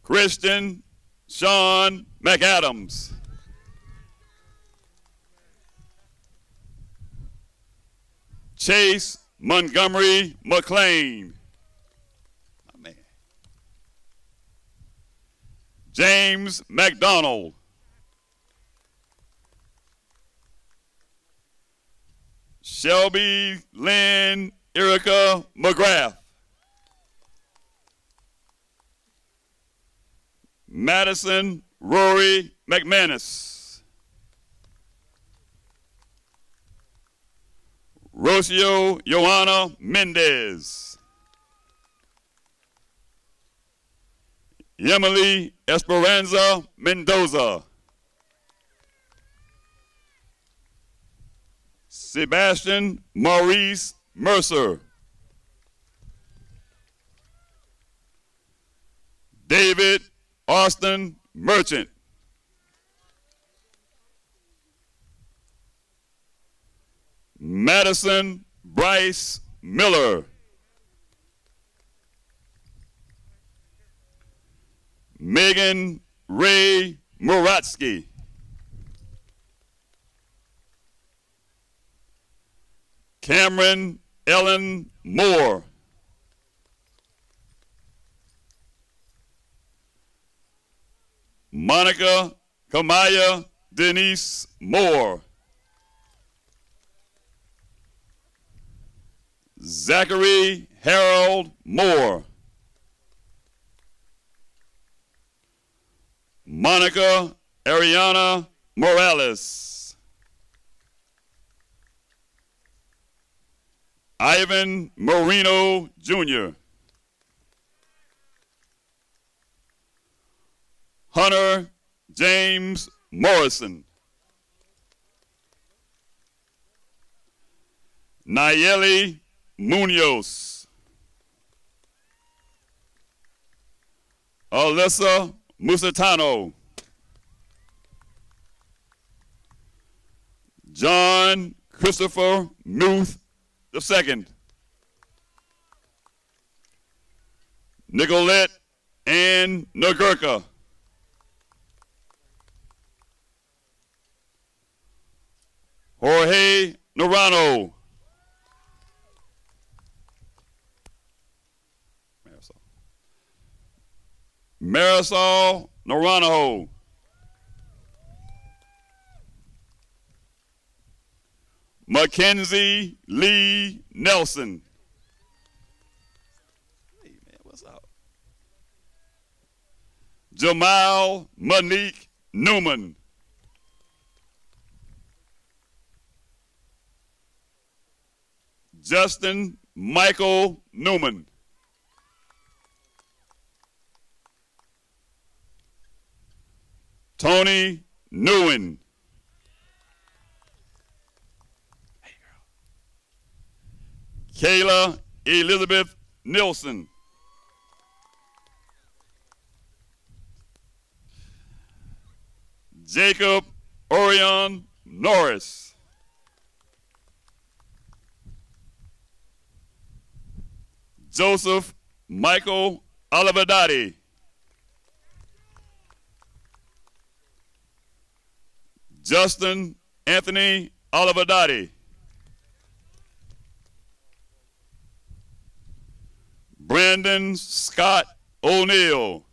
H: Christian Sean McAdams. Chase Montgomery McLean. Oh, man. James McDonald. Shelby Lynn Erica McGrath. Madison Rory McManus. Rocio Joanna Mendez. Emily Esperanza Mendoza. Sebastian Maurice Mercer. David Austin Merchant. Madison Bryce Miller. Megan Ray Muratsky. Cameron Ellen Moore. Monica Kamaya Denise Moore. Zachary Harold Moore. Monica Ariana Morales. Ivan Marino Jr. Hunter James Morrison. Nayeli Munoz. Alyssa Musitano. John Christopher Muth II. Nicolette Ann Nagurka. Jorge Naranjo. Marisol Naranjo. Mackenzie Lee Nelson.
G: Hey, man, what's up?
H: Jamal Monique Newman. Justin Michael Newman. Tony Newen. Hey, girl. Kayla Elizabeth Nilson. Jacob Orion Norris. Joseph Michael Olivedati. Justin Anthony Olivedati. Brandon Scott O'Neill.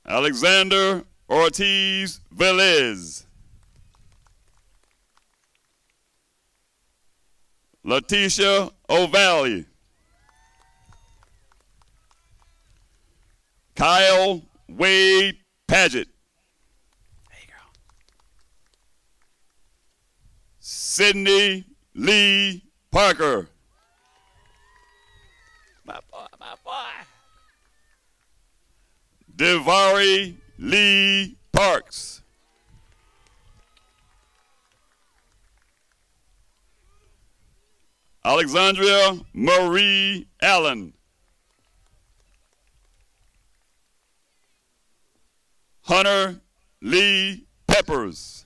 H: Alexander Ortiz Velez. Letitia O'Valley. Kyle Wade Paget.
G: Hey, girl.
H: Sydney Lee Parker.
G: My boy, my boy.
H: Devari Lee Parks. Alexandria Marie Allen. Hunter Lee Peppers.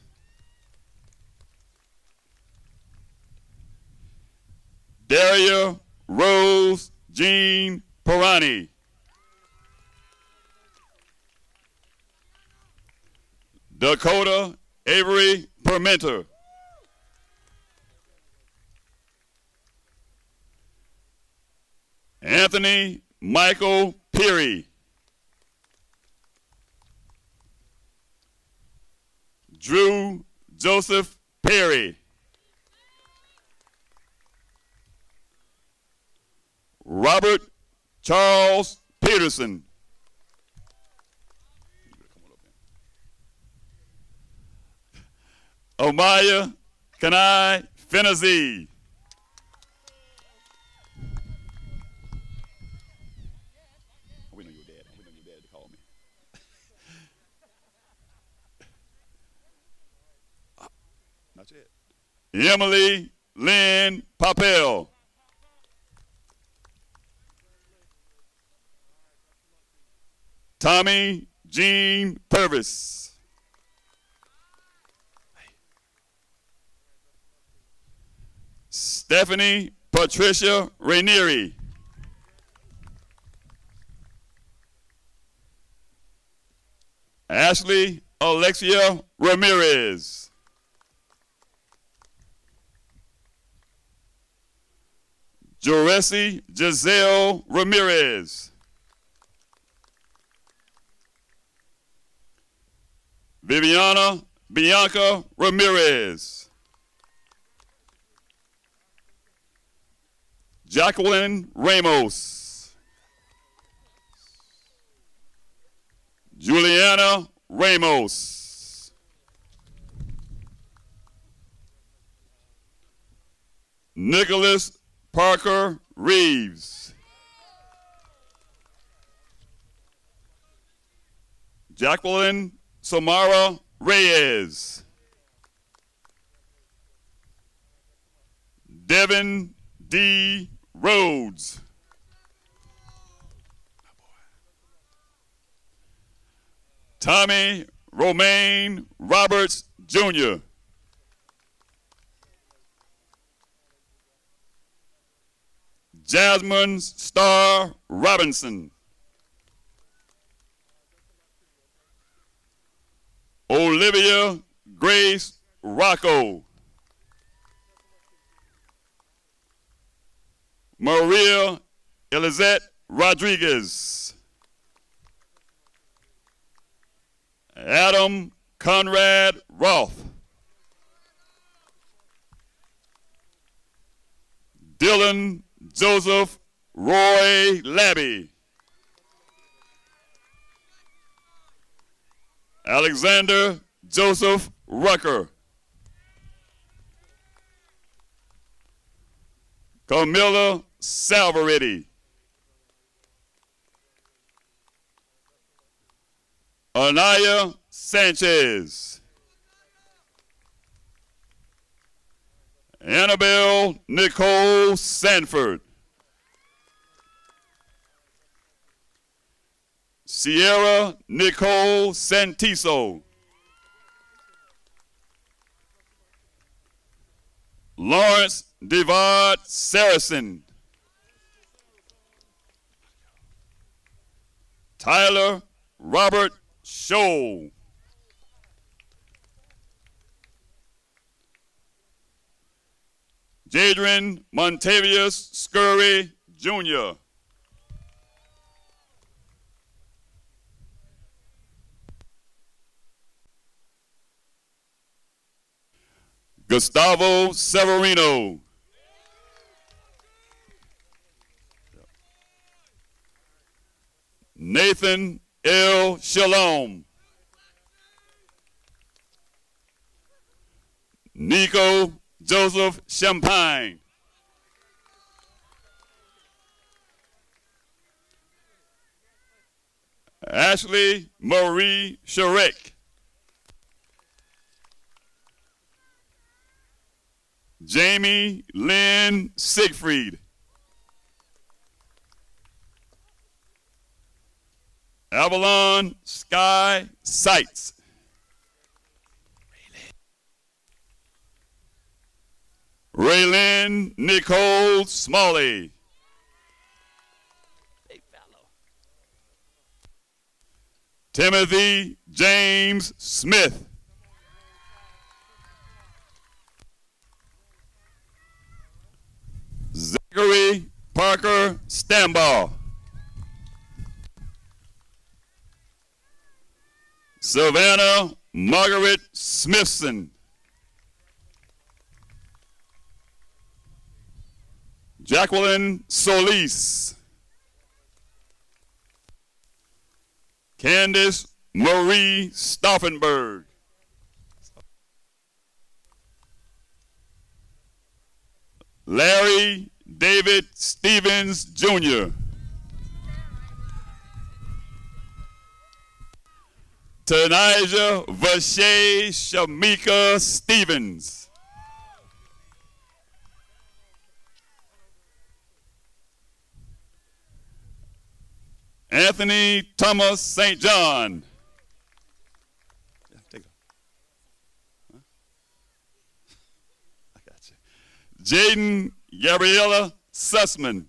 H: Daria Rose Jean Pirani. Dakota Avery Permenter. Anthony Michael Peary. Drew Joseph Perry. Robert Charles Peterson. Omaya Kanai Fenazi. We know your dad. We know your dad to call me. Not yet. Emily Lynn Papel. Tommy Jean Purvis. Stephanie Patricia Rainieri. Ashley Alexia Ramirez. Joressi Giselle Ramirez. Viviana Bianca Ramirez. Jacqueline Ramos. Juliana Ramos. Nicholas Parker Reeves. Jacqueline Samara Reyes. Devin D. Rhodes. Tommy Romaine Roberts Jr. Jasmine Starr Robinson. Olivia Grace Rocco. Maria Elizette Rodriguez. Adam Conrad Roth. Dylan Joseph Roy Labby. Alexander Joseph Rucker. Camilla Salvaretti. Anaya Sanchez. Annabelle Nicole Sanford. Sierra Nicole Santiso. Lawrence Devad Saracen. Tyler Robert Scholl. Jadrian Montavious Scurry Jr. Gustavo Severino. Nathan L. Shalom. Nico Joseph Champagne. Ashley Marie Sharek. Jamie Lynn Siegfried. Avalon Sky Sights. Raylyn Nicole Smalley. Timothy James Smith. Zachary Parker Stambaugh. Savannah Margaret Smithson. Jacqueline Solis. Candace Marie Stauffenberg. Larry David Stevens, Jr. Tanija Vashay Shamika Stevens. Anthony Thomas St. John. Take it. Huh? I got you. Jaden Gabriella Sussman.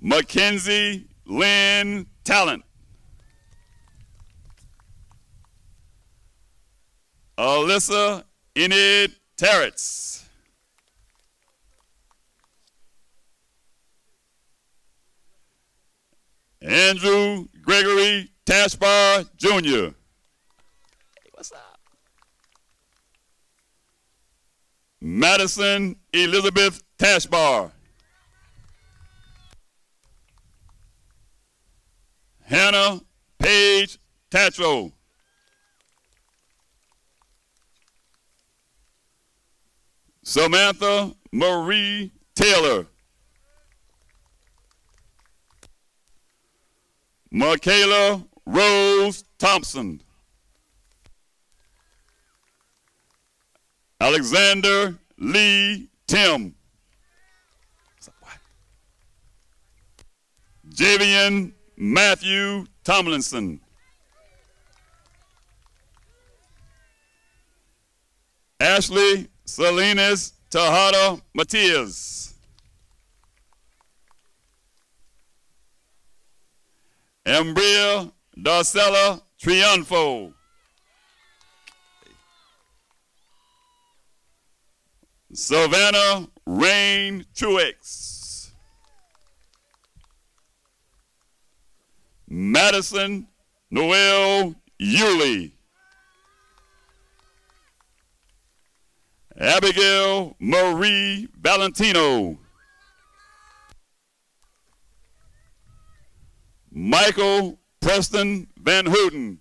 H: Mackenzie Lynn Talent. Alyssa Enid Terrets. Andrew Gregory Tashbar, Jr. Hey, what's up? Madison Elizabeth Tashbar. Hannah Paige Tatro. Samantha Marie Taylor. Michaela Rose Thompson. Alexander Lee Tim. Javian Matthew Tomlinson. Ashley Salinas Tejada Matias. Embria Darcella Triunfo. Savannah Rain Truex. Madison Noel Yulee. Abigail Marie Valentino. Michael Preston Van Houten.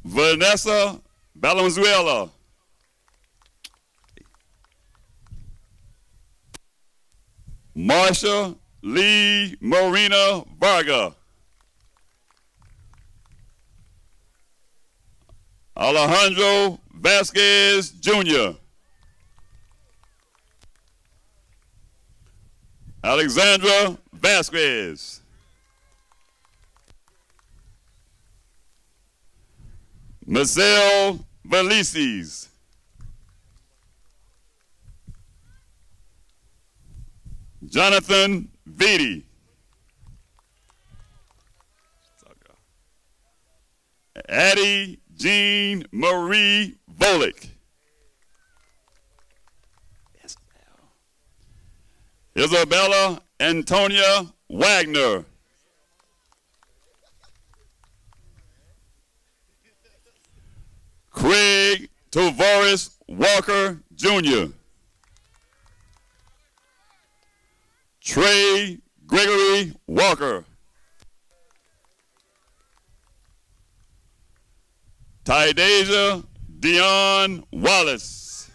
H: Vanessa Valenzuela. Marsha Lee Marina Varga. Alejandro Vasquez Jr. Alexandra Vasquez. Marcel Valises. Jonathan Vitti. Addie Jean Marie Volick. Isabella Antonia Wagner. Craig Tavares Walker Jr. Trey Gregory Walker. Tydeja Dion Wallace.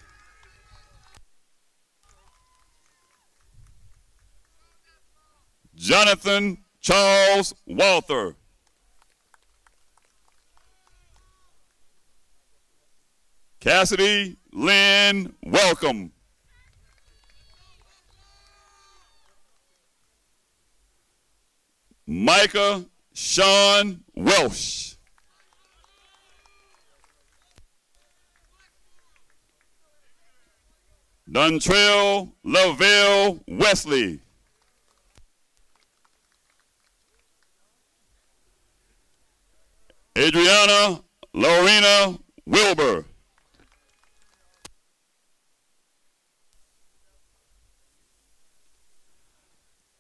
H: Jonathan Charles Walther. Cassidy Lynn Welcome. Micah Sean Welsh. Dontrell Lavelle Wesley. Adriana Lorena Wilbur.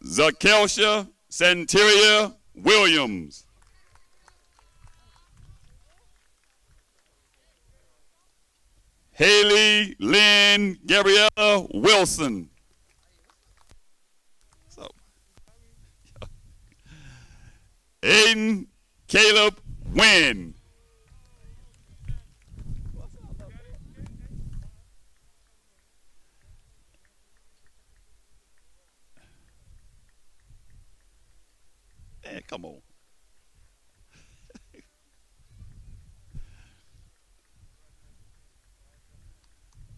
H: Zakelsia Santeria Williams. Haley Lynn Gabriella Wilson. So, Aiden Caleb Wynn. Man, come on.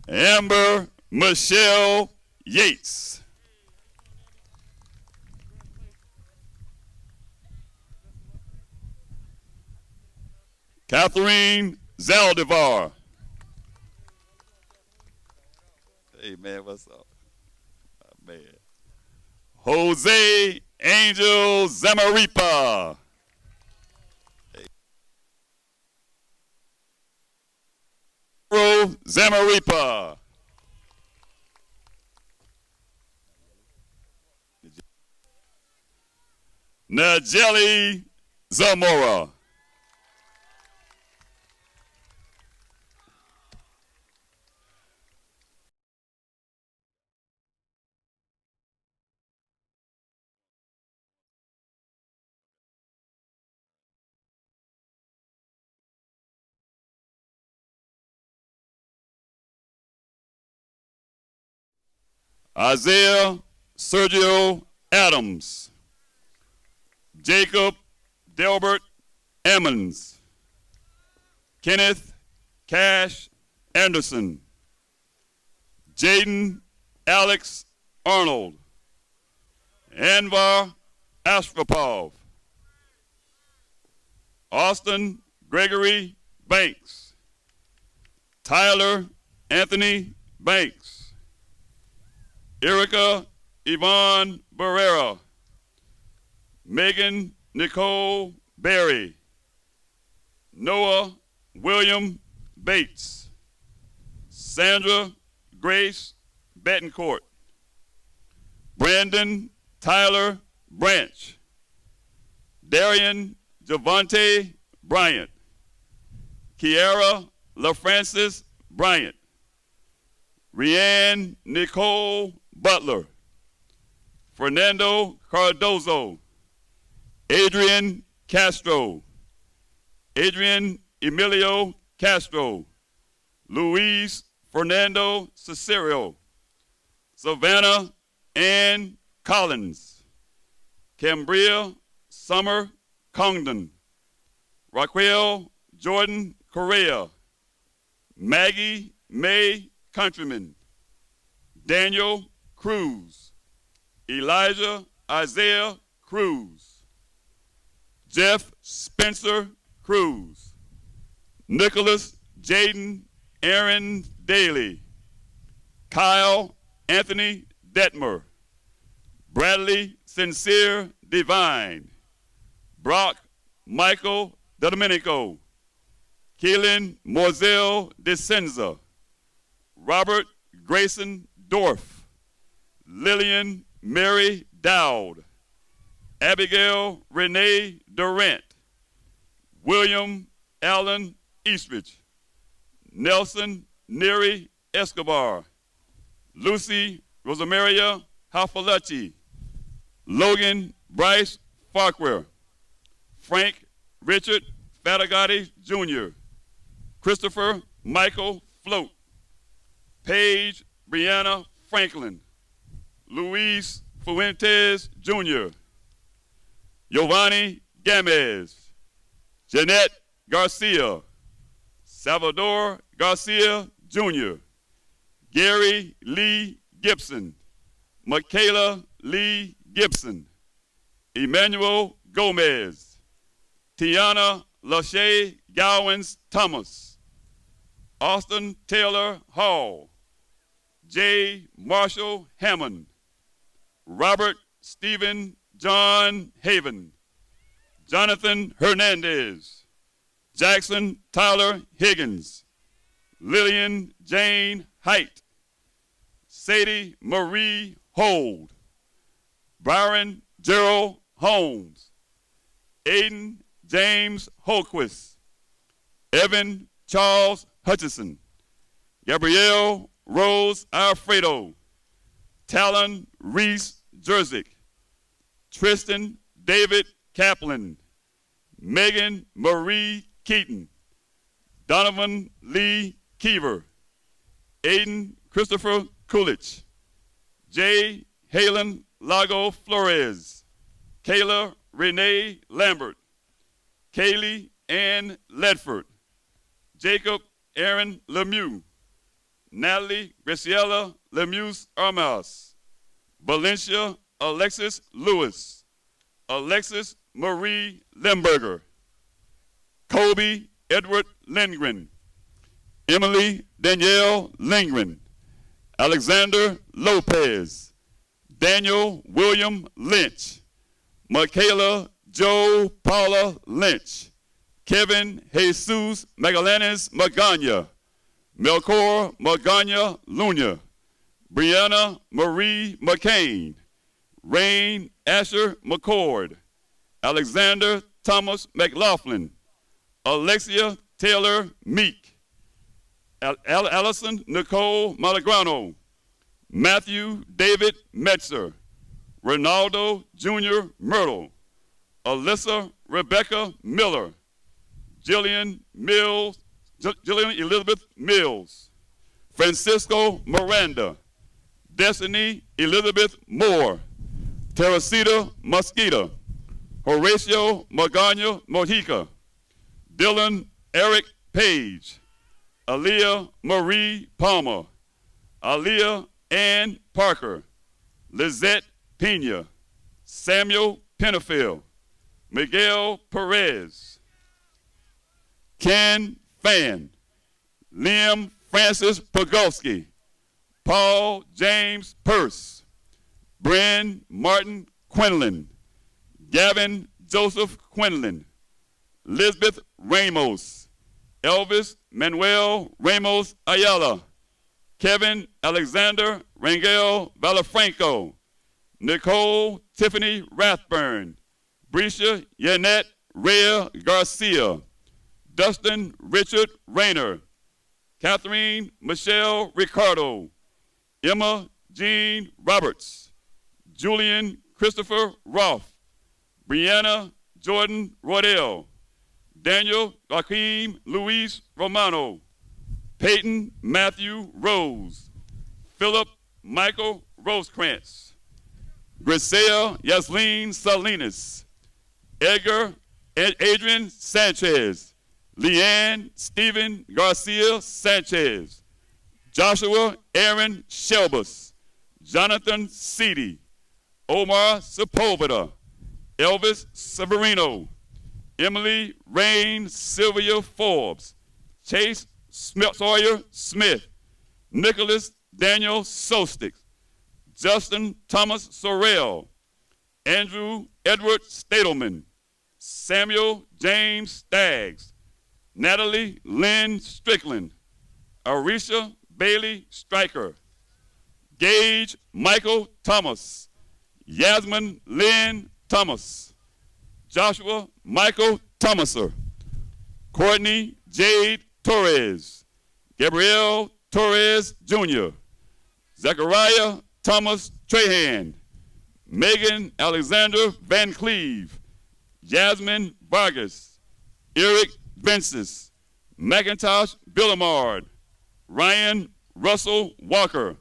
H: Amber Michelle Yates. Catherine Zaldivar. Hey, man, what's up? Oh, man. Jose Angel Zamaripa. Hey. Zamaripa. Najeli Zamora. Isaiah Sergio Adams. Jacob Delbert Emmons. Kenneth Cash Anderson. Jaden Alex Arnold. Anvar Astropov. Austin Gregory Banks. Tyler Anthony Banks. Erica Yvonne Barrera. Megan Nicole Berry. Noah William Bates. Sandra Grace Betancourt. Brandon Tyler Branch. Darian Javante Bryant. Kiara LaFrancis Bryant. Rianne Nicole Butler. Fernando Cardozo. Adrian Castro. Adrian Emilio Castro. Luis Fernando Cesario. Savannah Ann Collins. Cambria Summer Congdon. Raquel Jordan Correa. Maggie May Countryman. Daniel Cruz. Elijah Isaiah Cruz. Jeff Spencer Cruz. Nicholas Jaden Aaron Daly. Kyle Anthony Detmer. Bradley Sincere Divine. Brock Michael Domenico. Keelan Moselle DeSenza. Robert Grayson Dorff. Lillian Mary Dowd. Abigail Renee Durant. William Allen Eastridge. Nelson Neri Escobar. Lucy Rosamaria Halfalachi. Logan Bryce Farquhar. Frank Richard Fatagati Jr. Christopher Michael Float. Paige Brianna Franklin. Luis Fuentes Jr. Giovanni Gamez. Jeanette Garcia. Salvador Garcia Jr. Gary Lee Gibson. Michaela Lee Gibson. Emmanuel Gomez. Tiana Lachey Gowans Thomas. Austin Taylor Hall. J. Marshall Hammond. Robert Stephen John Haven. Jonathan Hernandez. Jackson Tyler Higgins. Lillian Jane Height. Sadie Marie Hold. Byron Gerald Holmes. Aiden James Holquist. Evan Charles Hutchison. Gabrielle Rose Alfredo. Talon Reese Jerzik. Tristan David Kaplan. Megan Marie Keaton, Donovan Lee Keever, Aiden Christopher Coolidge, J. Halen Lago Flores, Kayla Renee Lambert, Kaylee Ann Ledford, Jacob Aaron Lemieux, Natalie Graciela Lemieux Armas, Valencia Alexis Lewis, Alexis Marie Lemberger, Kobe Edward Lindgren, Emily Danielle Lindgren, Alexander Lopez, Daniel William Lynch, Michaela Joe Paula Lynch, Kevin Jesus Magallanes Magana, Melchor Magana Luna, Brianna Marie McCain, Rain Asher McCord, Alexander Thomas McLaughlin, Alexia Taylor Meek, Allison Nicole Malagrano, Matthew David Metzer, Ronaldo Jr. Myrtle, Alyssa Rebecca Miller, Jillian Elizabeth Mills, Francisco Miranda, Destiny Elizabeth Moore, Teresita Mosquito, Horatio Magana Mojica, Dylan Eric Page, Aaliyah Marie Palmer, Aaliyah Ann Parker, Lizette Pena, Samuel Pennifield, Miguel Perez, Ken Fan, Liam Francis Pogolski, Paul James Purse, Bryn Martin Quinlan, Gavin Joseph Quinlan, Lisbeth Ramos, Elvis Manuel Ramos Ayala, Kevin Alexander Rangel Valafranco, Nicole Tiffany Rathburn, Brescia Yanette Rhea Garcia, Dustin Richard Rayner, Catherine Michelle Ricardo, Emma Jean Roberts, Julian Christopher Roth, Brianna Jordan Rodell, Daniel Joaquim Luis Romano, Peyton Matthew Rose, Philip Michael Rosekrantz, Grisea Yasleen Salinas, Edgar Adrian Sanchez, Leanne Stephen Garcia Sanchez, Joshua Aaron Shelbus, Jonathan Seedy, Omar Sepulveda, Elvis Severino, Emily Rain Sylvia Forbes, Chase Sawyer Smith, Nicholas Daniel Sostik, Justin Thomas Sorrell, Andrew Edward Stadelman, Samuel James Staggs, Natalie Lynn Strickland, Arisha Bailey Stryker, Gage Michael Thomas, Yasmin Lynn Thomas, Joshua Michael Thomaser, Courtney Jade Torres, Gabrielle Torres Jr., Zachariah Thomas Trahan, Megan Alexander Van Cleve, Jasmine Vargas, Eric Vences, McIntosh Billamard, Ryan Russell Walker,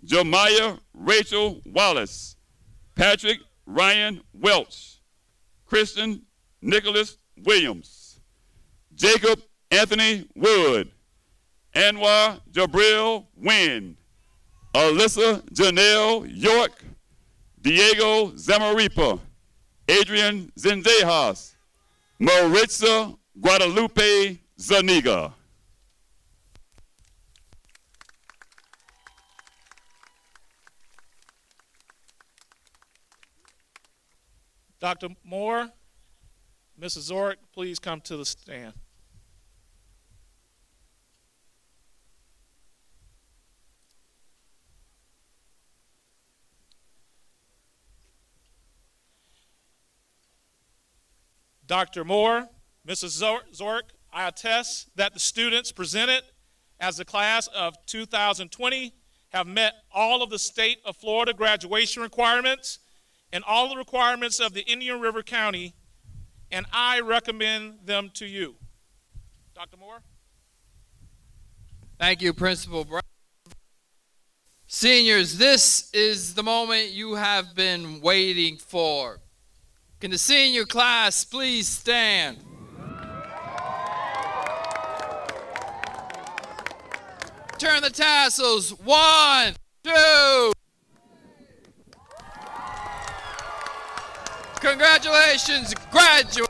H: Jemiah Rachel Wallace, Patrick Ryan Welch, Christian Nicholas Williams, Jacob Anthony Wood, Anwar Jabril Wynn, Alyssa Janelle York, Diego Zamaripa, Adrian Zendejas, Maritza Guadalupe Zaniga.
A: Dr. Moore, Mrs. Zork, please come to the stand. Dr. Moore, Mrs. Zork, I attest that the students presented as the class of 2020 have met all of the state of Florida graduation requirements and all the requirements of the Indian River County and I recommend them to you. Dr. Moore?
C: Thank you, Principal Brown. Seniors, this is the moment you have been waiting for. Can the senior class please stand? Turn the tassels. 1, 2. Congratulations, graduates.